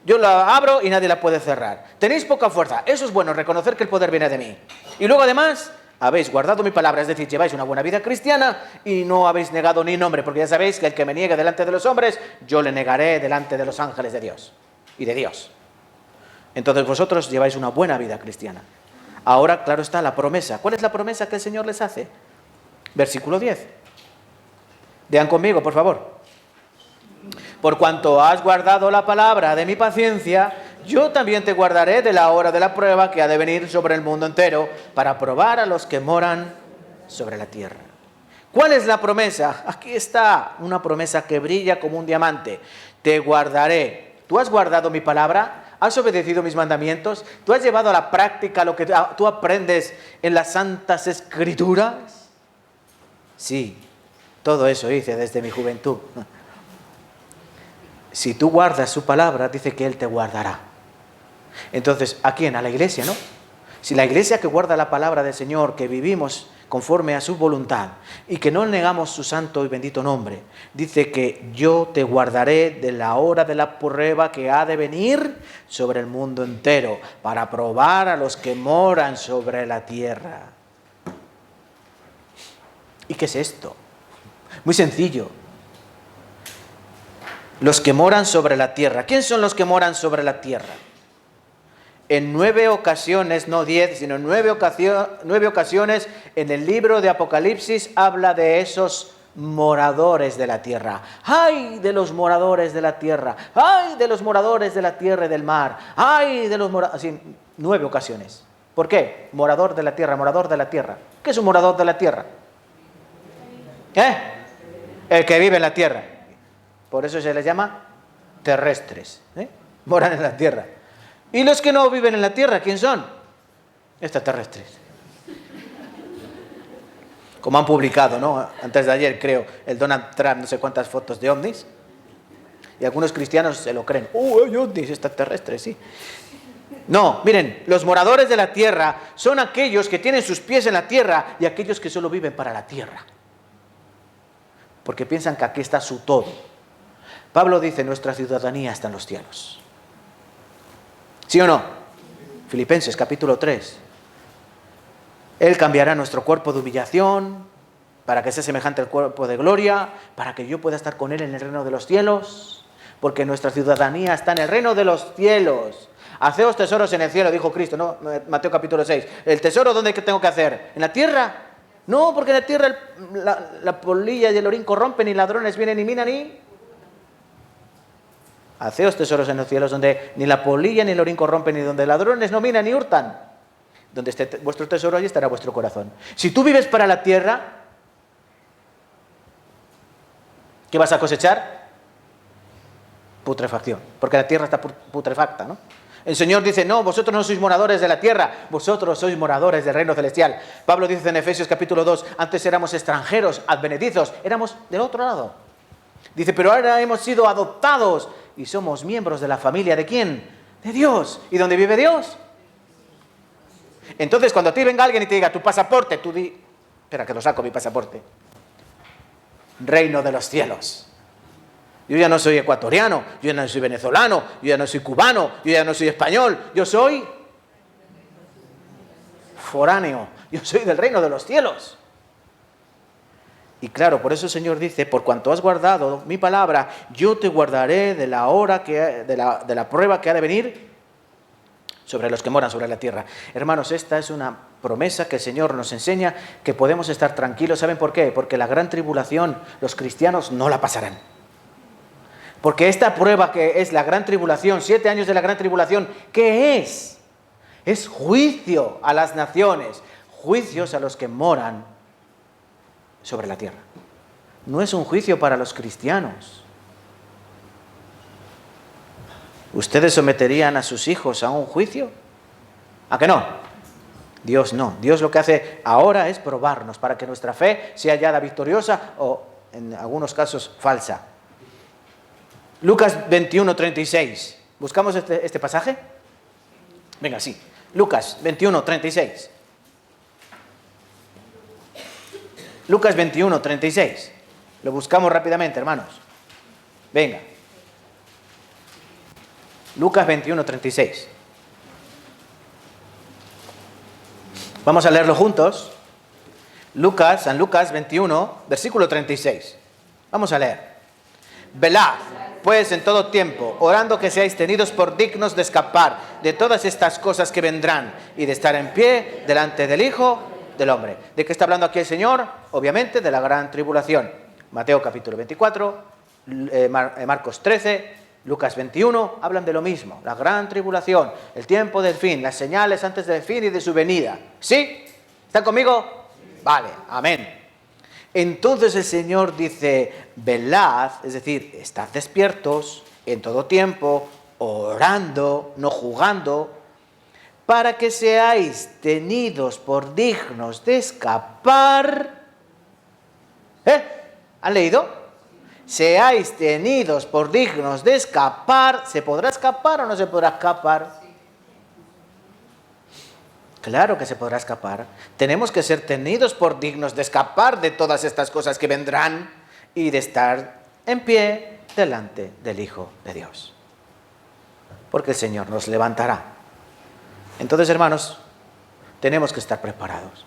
Yo la abro y nadie la puede cerrar. Tenéis poca fuerza. Eso es bueno, reconocer que el poder viene de mí. Y luego además, habéis guardado mi palabra, es decir, lleváis una buena vida cristiana y no habéis negado ni nombre, porque ya sabéis que el que me niegue delante de los hombres, yo le negaré delante de los ángeles de Dios y de Dios. Entonces vosotros lleváis una buena vida cristiana. Ahora, claro está, la promesa. ¿Cuál es la promesa que el Señor les hace? Versículo 10. Vean conmigo, por favor. Por cuanto has guardado la palabra de mi paciencia, yo también te guardaré de la hora de la prueba que ha de venir sobre el mundo entero para probar a los que moran sobre la tierra. ¿Cuál es la promesa? Aquí está una promesa que brilla como un diamante. Te guardaré. ¿Tú has guardado mi palabra? ¿Has obedecido mis mandamientos? ¿Tú has llevado a la práctica lo que tú aprendes en las Santas Escrituras? Sí, todo eso hice desde mi juventud. Si tú guardas su palabra, dice que Él te guardará. Entonces, ¿a quién? A la iglesia, ¿no? Si la iglesia que guarda la palabra del Señor, que vivimos conforme a su voluntad y que no negamos su santo y bendito nombre, dice que yo te guardaré de la hora de la prueba que ha de venir sobre el mundo entero para probar a los que moran sobre la tierra. ¿Y qué es esto? Muy sencillo. Los que moran sobre la tierra. ¿Quién son los que moran sobre la tierra? En 9 ocasiones, no 10, sino en 9 ocasiones en el libro de Apocalipsis habla de esos moradores de la tierra. ¡Ay de los moradores de la tierra! ¡Ay de los moradores de la tierra y del mar! ¡Ay de los moradores! Así, 9 ocasiones. ¿Por qué? Morador de la tierra, morador de la tierra. ¿Qué es un morador de la tierra? El que vive en la tierra. Por eso se les llama terrestres. Moran en la tierra. ¿Y los que no viven en la tierra, quién son? Extraterrestres. Como han publicado, ¿no? Antes de ayer, creo, el Donald Trump, no sé cuántas fotos de ovnis. Y algunos cristianos se lo creen. Hay ovnis extraterrestres, sí. No, miren, los moradores de la tierra son aquellos que tienen sus pies en la tierra y aquellos que solo viven para la tierra. Porque piensan que aquí está su todo. Pablo dice, nuestra ciudadanía está en los cielos. ¿Sí o no? Filipenses capítulo 3. Él cambiará nuestro cuerpo de humillación para que sea semejante al cuerpo de gloria, para que yo pueda estar con Él en el reino de los cielos, porque nuestra ciudadanía está en el reino de los cielos. Haceos tesoros en el cielo, dijo Cristo, ¿no? Mateo capítulo 6. ¿El tesoro dónde tengo que hacer? ¿En la tierra? No, porque en la tierra la polilla y el orín corrompen y ladrones vienen y minan y... Haceos tesoros en los cielos donde ni la polilla ni el orín corrompen y donde ladrones no minan ni hurtan. Donde esté vuestro tesoro, allí estará vuestro corazón. Si tú vives para la tierra, ¿qué vas a cosechar? Putrefacción, porque la tierra está putrefacta, ¿no? El Señor dice, no, vosotros no sois moradores de la tierra, vosotros sois moradores del reino celestial. Pablo dice en Efesios capítulo 2, antes éramos extranjeros, advenedizos, éramos del otro lado. Dice, pero ahora hemos sido adoptados y somos miembros de la familia, ¿de quién? De Dios. ¿Y dónde vive Dios? Entonces, cuando a ti venga alguien y te diga, tu pasaporte, tú di, espera que lo saco mi pasaporte. Reino de los cielos. Yo ya no soy ecuatoriano, yo ya no soy venezolano, yo ya no soy cubano, yo ya no soy español, yo soy foráneo, yo soy del reino de los cielos. Y claro, por eso el Señor dice, por cuanto has guardado mi palabra, yo te guardaré de la hora de la prueba que ha de venir sobre los que moran sobre la tierra. Hermanos, esta es una promesa que el Señor nos enseña que podemos estar tranquilos. ¿Saben por qué? Porque la gran tribulación, los cristianos no la pasarán. Porque esta prueba que es la gran tribulación, 7 años de la gran tribulación, ¿qué es? Es juicio a las naciones, juicios a los que moran sobre la tierra. No es un juicio para los cristianos. ¿Ustedes someterían a sus hijos a un juicio? ¿A que no? Dios no. Dios lo que hace ahora es probarnos para que nuestra fe sea hallada victoriosa o, en algunos casos, falsa. Lucas 21:36. ¿Buscamos este pasaje? Venga, sí. Lucas 21:36. Lucas 21:36. Lo buscamos rápidamente, hermanos. Venga. Lucas 21:36. Vamos a leerlo juntos. San Lucas 21, versículo 36. Vamos a leer. Velad, pues, en todo tiempo, orando que seáis tenidos por dignos de escapar de todas estas cosas que vendrán y de estar en pie delante del Hijo del Hombre. ¿De qué está hablando aquí el Señor? Obviamente de la gran tribulación. Mateo capítulo 24, Marcos 13, Lucas 21, hablan de lo mismo. La gran tribulación, el tiempo del fin, las señales antes del fin y de su venida. ¿Sí? ¿Están conmigo? Vale, amén. Entonces el Señor dice, velad, es decir, estad despiertos en todo tiempo, orando, no jugando, para que seáis tenidos por dignos de escapar. ¿Han leído? Seáis tenidos por dignos de escapar. ¿Se podrá escapar o no se podrá escapar? Claro que se podrá escapar. Tenemos que ser tenidos por dignos de escapar de todas estas cosas que vendrán y de estar en pie delante del Hijo de Dios. Porque el Señor nos levantará. Entonces, hermanos, tenemos que estar preparados.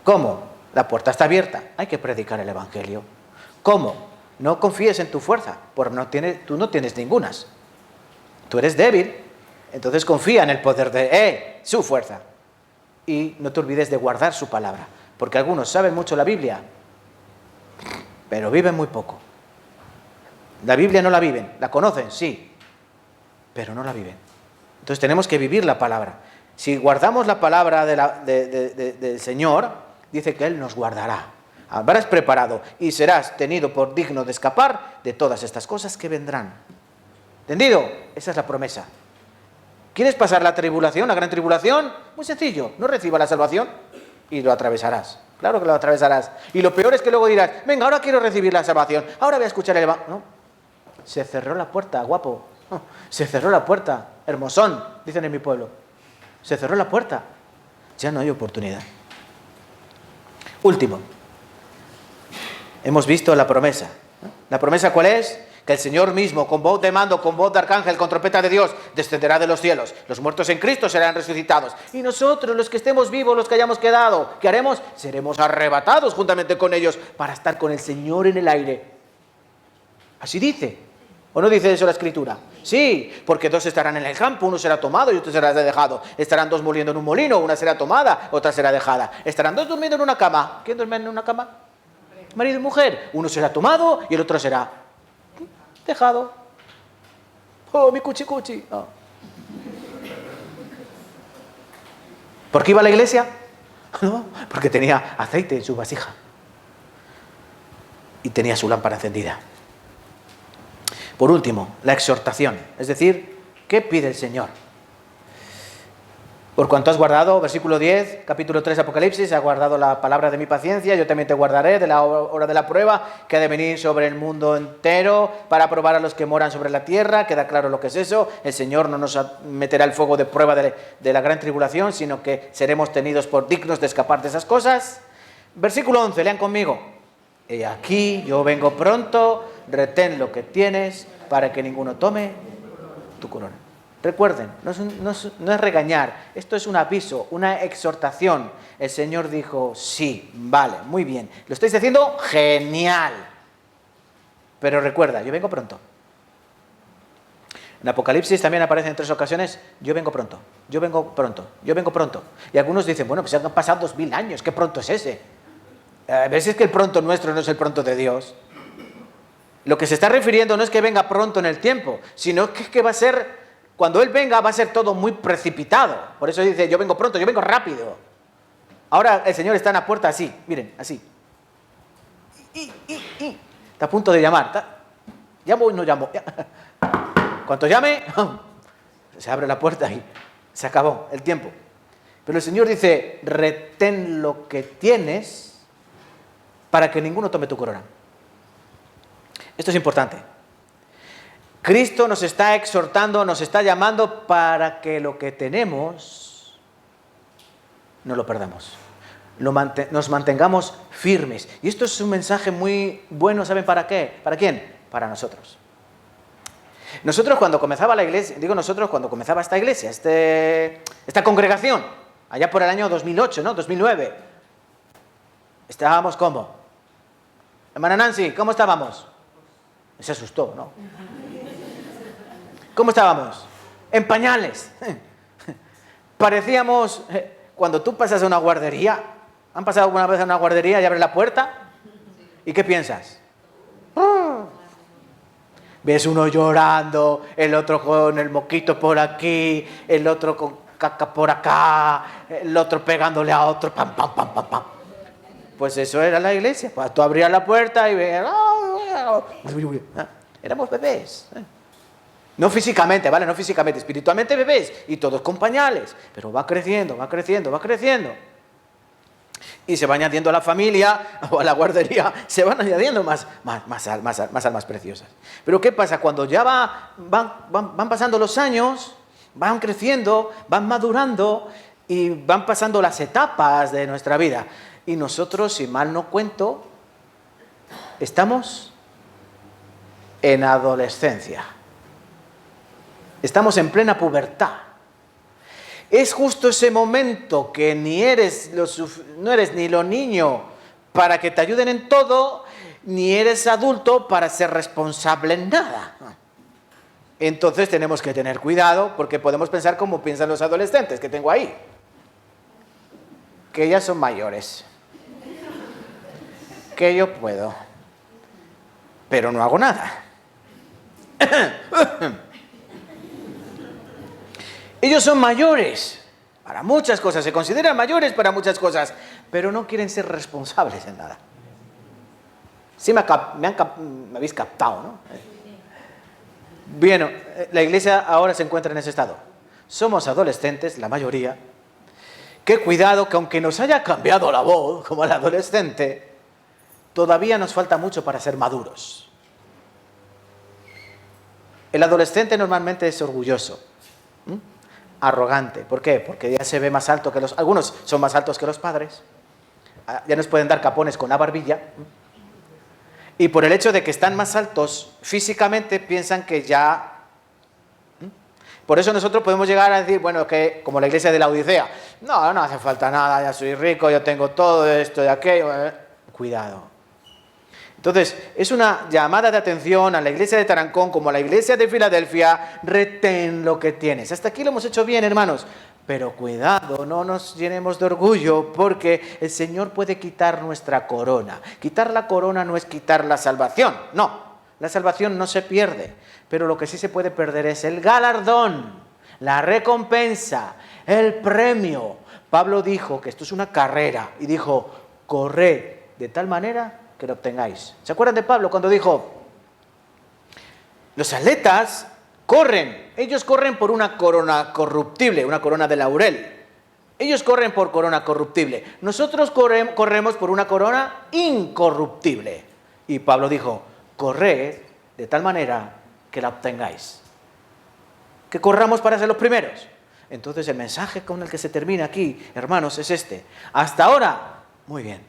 ¿Cómo? La puerta está abierta. Hay que predicar el Evangelio. ¿Cómo? No confíes en tu fuerza, porque tú no tienes ningunas. Tú eres débil, entonces confía en el poder de su fuerza. Y no te olvides de guardar su palabra, porque algunos saben mucho la Biblia, pero viven muy poco. La Biblia no la viven, la conocen, sí, pero no la viven. Entonces tenemos que vivir la palabra. Si guardamos la palabra del Señor, dice que Él nos guardará. Habrás preparado y serás tenido por digno de escapar de todas estas cosas que vendrán. ¿Entendido? Esa es la promesa. ¿Quieres pasar la tribulación, la gran tribulación? Muy sencillo, no reciba la salvación y lo atravesarás. Claro que lo atravesarás. Y lo peor es que luego dirás, venga, ahora quiero recibir la salvación, ahora voy a escuchar el evangelio. No, se cerró la puerta, guapo. Se cerró la puerta, hermosón, dicen en mi pueblo. Se cerró la puerta. Ya no hay oportunidad. Último. Hemos visto la promesa. ¿La promesa cuál es? Que el Señor mismo, con voz de mando, con voz de arcángel, con trompeta de Dios, descenderá de los cielos. Los muertos en Cristo serán resucitados. Y nosotros, los que estemos vivos, los que hayamos quedado, ¿qué haremos? Seremos arrebatados juntamente con ellos para estar con el Señor en el aire. Así dice. ¿O no dice eso la Escritura? Sí, porque dos estarán en el campo, uno será tomado y otro será dejado. Estarán dos moliendo en un molino, una será tomada, otra será dejada. Estarán dos durmiendo en una cama. ¿Quién duerme en una cama? Marido y mujer. Uno será tomado y el otro será dejado. Oh, mi cuchi cuchi. Oh. ¿Por qué iba a la iglesia? No, porque tenía aceite en su vasija. Y tenía su lámpara encendida. Por último, la exhortación. Es decir, ¿qué pide el Señor? Por cuanto has guardado, versículo 10, capítulo 3, Apocalipsis, has guardado la palabra de mi paciencia, yo también te guardaré de la hora de la prueba que ha de venir sobre el mundo entero para probar a los que moran sobre la tierra. Queda claro lo que es eso. El Señor no nos meterá el fuego de prueba de la gran tribulación, sino que seremos tenidos por dignos de escapar de esas cosas. Versículo 11, lean conmigo. He aquí, yo vengo pronto, retén lo que tienes para que ninguno tome tu corona. Recuerden, no es regañar, esto es un aviso, una exhortación. El Señor dijo, sí, vale, muy bien. ¿Lo estáis haciendo? Genial. Pero recuerda, yo vengo pronto. En Apocalipsis también aparece en 3 ocasiones, yo vengo pronto, yo vengo pronto, yo vengo pronto. Y algunos dicen, bueno, pues han pasado 2000 años, ¿qué pronto es ese? A veces es que el pronto nuestro no es el pronto de Dios. Lo que se está refiriendo no es que venga pronto en el tiempo, sino que va a ser, cuando Él venga va a ser todo muy precipitado. Por eso dice, yo vengo pronto, yo vengo rápido. Ahora el Señor está en la puerta así, miren, así. Está a punto de llamar. ¿Llamo o no llamo? Cuando llame, se abre la puerta y se acabó el tiempo. Pero el Señor dice, retén lo que tienes para que ninguno tome tu corona. Esto es importante. Cristo nos está exhortando, nos está llamando para que lo que tenemos no lo perdamos. Nos mantengamos firmes. Y esto es un mensaje muy bueno, ¿saben para qué? ¿Para quién? Para nosotros. Nosotros cuando comenzaba la iglesia, cuando comenzaba esta iglesia, esta congregación, allá por el año 2008, ¿no? 2009, estábamos ¿cómo? Hermana Nancy, ¿cómo estábamos? Se asustó, ¿no? ¿Cómo estábamos? En pañales. Parecíamos, cuando tú pasas a una guardería, ¿han pasado alguna vez a una guardería y abres la puerta? ¿Y qué piensas? Ves uno llorando, el otro con el moquito por aquí, el otro con caca por acá, el otro pegándole a otro, pam, pam, pam, pam, pam. Pues eso era la iglesia. Pues tú abrías la puerta y veías, éramos bebés. No físicamente, ¿vale? No físicamente, espiritualmente bebés. Y todos con pañales. Pero va creciendo, va creciendo, va creciendo. Y se va añadiendo a la familia o a la guardería, se van añadiendo más almas preciosas. Pero ¿qué pasa? Cuando ya van pasando los años, van creciendo, van madurando y van pasando las etapas de nuestra vida. Y nosotros, si mal no cuento, estamos en adolescencia. Estamos en plena pubertad. Es justo ese momento que no eres ni lo niño para que te ayuden en todo, ni eres adulto para ser responsable en nada. Entonces tenemos que tener cuidado porque podemos pensar como piensan los adolescentes que tengo ahí. Que ya son mayores. Que yo puedo. Pero no hago nada. Ellos son mayores para muchas cosas, se consideran mayores para muchas cosas, pero no quieren ser responsables en nada. Sí me habéis captado, ¿no? Bien, la iglesia ahora se encuentra en ese estado. Somos adolescentes, la mayoría. Qué cuidado que aunque nos haya cambiado la voz como el adolescente, todavía nos falta mucho para ser maduros. El adolescente normalmente es orgulloso, arrogante. ¿Por qué? Porque ya se ve más alto que algunos son más altos que los padres. Ya nos pueden dar capones con la barbilla. Y por el hecho de que están más altos físicamente, piensan que ya... Por eso nosotros podemos llegar a decir, bueno, que como la iglesia de la Odisea, no hace falta nada, ya soy rico, yo tengo todo esto y aquello. Cuidado. Entonces, es una llamada de atención a la iglesia de Tarancón como a la iglesia de Filadelfia. Retén lo que tienes. Hasta aquí lo hemos hecho bien, hermanos. Pero cuidado, no nos llenemos de orgullo, porque el Señor puede quitar nuestra corona. Quitar la corona no es quitar la salvación, no. La salvación no se pierde, pero lo que sí se puede perder es el galardón, la recompensa, el premio. Pablo dijo que esto es una carrera y dijo, corred de tal manera que lo obtengáis. ¿Se acuerdan de Pablo cuando dijo, los atletas corren, ellos corren por una corona corruptible, una corona de laurel. Ellos corren por corona corruptible. Nosotros corremos por una corona incorruptible. Y Pablo dijo, corred de tal manera que la obtengáis. Que corramos para ser los primeros. Entonces el mensaje con el que se termina aquí, hermanos, es este. Hasta ahora, muy bien.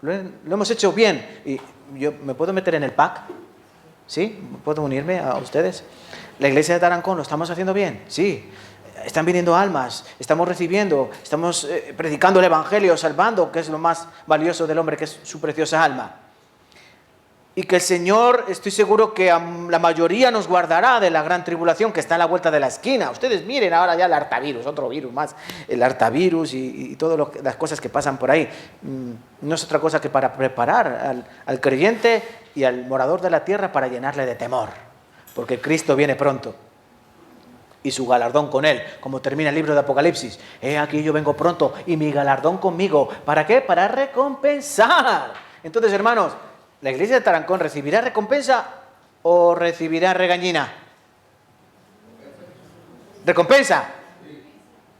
Lo hemos hecho bien. ¿Y yo me puedo meter en el pack? ¿Sí? ¿Puedo unirme a ustedes? La iglesia de Tarancón, ¿lo estamos haciendo bien? Sí. Están viniendo almas, estamos recibiendo, estamos predicando el evangelio, salvando, que es lo más valioso del hombre, que es su preciosa alma. Y que el Señor, estoy seguro que a la mayoría nos guardará de la gran tribulación que está a la vuelta de la esquina. Ustedes miren ahora ya el hartavirus, otro virus más, el hartavirus y todas las cosas que pasan por ahí. No es otra cosa que para preparar al creyente y al morador de la tierra para llenarle de temor. Porque Cristo viene pronto. Y su galardón con él, como termina el libro de Apocalipsis. He aquí yo vengo pronto y mi galardón conmigo. ¿Para qué? Para recompensar. Entonces, hermanos, ¿la iglesia de Tarancón recibirá recompensa o recibirá regañina? ¿Recompensa?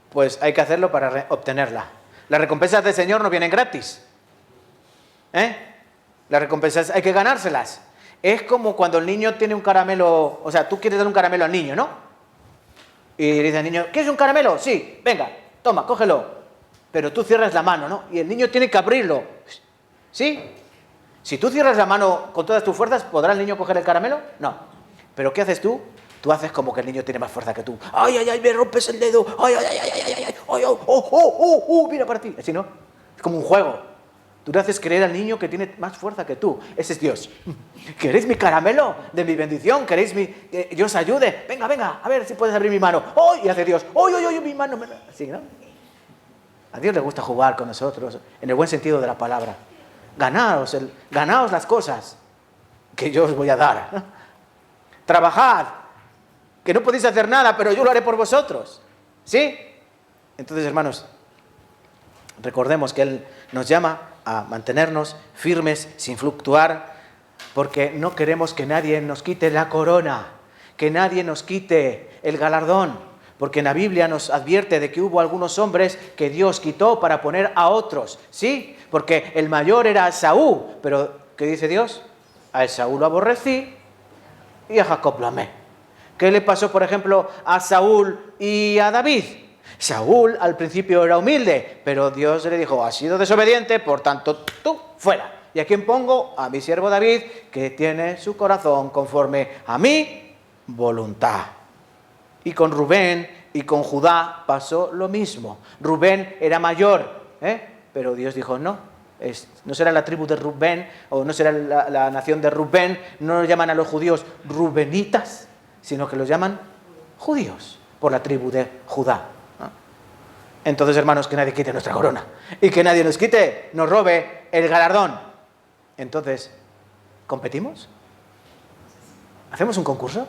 Pues hay que hacerlo para obtenerla. Las recompensas del Señor no vienen gratis. Las recompensas hay que ganárselas. Es como cuando el niño tiene un caramelo, o sea, tú quieres dar un caramelo al niño, ¿no? Y le dice al niño, ¿quieres un caramelo? Sí, venga, toma, cógelo. Pero tú cierras la mano, ¿no? Y el niño tiene que abrirlo. ¿Sí? Si tú cierras la mano con todas tus fuerzas, ¿podrá el niño coger el caramelo? No. ¿Pero qué haces tú? Tú haces como que el niño tiene más fuerza que tú. ¡Ay, ay, ay, me rompes el dedo! ¡Ay, ay, ay, ay, ay, ay! ¡Ay, oh, oh, oh, oh! ¡Mira para ti! Así, ¿no? Es como un juego. Tú le haces creer al niño que tiene más fuerza que tú. Ese es Dios. ¿Queréis mi caramelo de mi bendición? ¿Queréis que yo os ayude? Venga, venga, a ver si puedes abrir mi mano. ¡Oh! Y hace Dios. ¡Oh, oh, oh, mi mano! Así, ¿no? A Dios le gusta jugar con nosotros, en el buen sentido de la palabra. Ganaos las cosas que yo os voy a dar. Trabajad, que no podéis hacer nada, pero yo lo haré por vosotros. ¿Sí? Entonces, hermanos, recordemos que Él nos llama a mantenernos firmes, sin fluctuar, porque no queremos que nadie nos quite la corona, que nadie nos quite el galardón, porque en la Biblia nos advierte de que hubo algunos hombres que Dios quitó para poner a otros, ¿sí? Porque el mayor era Saúl, pero ¿qué dice Dios? A Esaú lo aborrecí y a Jacob lo amé. ¿Qué le pasó, por ejemplo, a Saúl y a David? Saúl al principio era humilde, pero Dios le dijo, has sido desobediente, por tanto tú fuera. ¿Y a quién pongo? A mi siervo David, que tiene su corazón conforme a mi voluntad. Y con Rubén y con Judá pasó lo mismo. Rubén era mayor, pero Dios dijo, no será la tribu de Rubén, o no será la nación de Rubén, no lo llaman a los judíos rubenitas, sino que los llaman judíos, por la tribu de Judá. Entonces, hermanos, que nadie quite nuestra corona y que nadie nos robe el galardón. Entonces, ¿competimos? ¿Hacemos un concurso?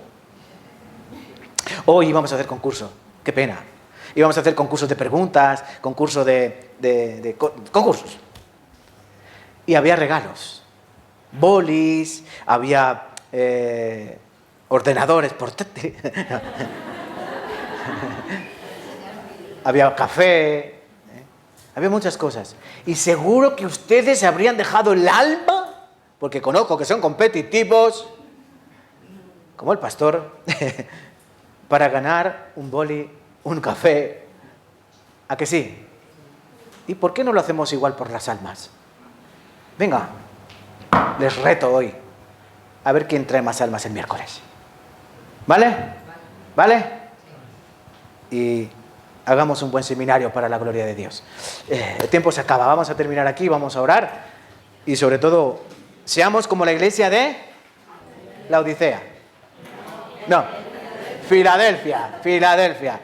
Hoy vamos a hacer concurso. Qué pena. Y vamos a hacer concursos de preguntas, concursos. Y había regalos. bolis, había ordenadores portátiles, había café, había muchas cosas. Y seguro que ustedes habrían dejado el alma, porque conozco que son competitivos, como el pastor, para ganar un boli, un café. ¿A que sí? ¿Y por qué no lo hacemos igual por las almas? Venga, les reto hoy a ver quién trae más almas el miércoles. ¿Vale? ¿Vale? Y hagamos un buen seminario para la gloria de Dios. El tiempo se acaba, vamos a terminar aquí, vamos a orar. Y sobre todo, seamos como la iglesia de la Odisea. No, Filadelfia, Filadelfia.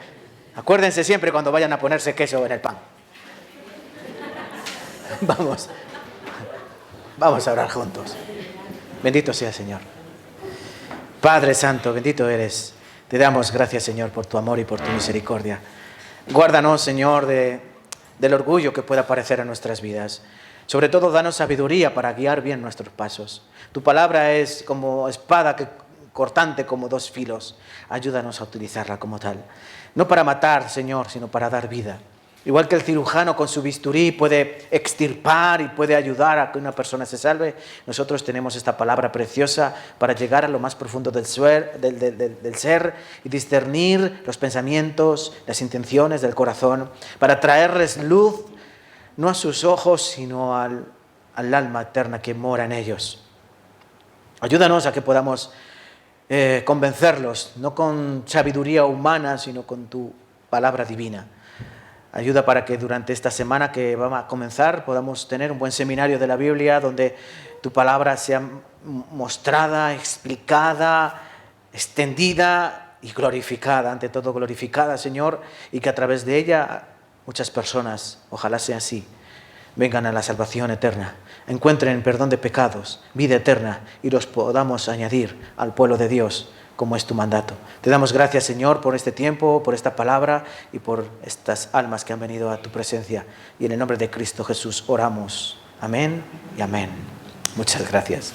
Acuérdense siempre cuando vayan a ponerse queso en el pan. Vamos a orar juntos. Bendito sea el Señor. Padre Santo, bendito eres. Te damos gracias, Señor, por tu amor y por tu misericordia. Guárdanos, Señor, del orgullo que pueda aparecer en nuestras vidas. Sobre todo, danos sabiduría para guiar bien nuestros pasos. Tu palabra es como espada cortante como dos filos. Ayúdanos a utilizarla como tal. No para matar, Señor, sino para dar vida. Igual que el cirujano con su bisturí puede extirpar y puede ayudar a que una persona se salve, nosotros tenemos esta palabra preciosa para llegar a lo más profundo del ser y discernir los pensamientos, las intenciones del corazón, para traerles luz, no a sus ojos, sino al alma eterna que mora en ellos. Ayúdanos a que podamos convencerlos, no con sabiduría humana, sino con tu palabra divina. Ayuda para que durante esta semana que vamos a comenzar podamos tener un buen seminario de la Biblia donde tu palabra sea mostrada, explicada, extendida y glorificada, ante todo glorificada, Señor, y que a través de ella muchas personas, ojalá sea así, vengan a la salvación eterna, encuentren perdón de pecados, vida eterna y los podamos añadir al pueblo de Dios, como es tu mandato. Te damos gracias, Señor, por este tiempo, por esta palabra y por estas almas que han venido a tu presencia. Y en el nombre de Cristo Jesús oramos. Amén y amén. Muchas gracias.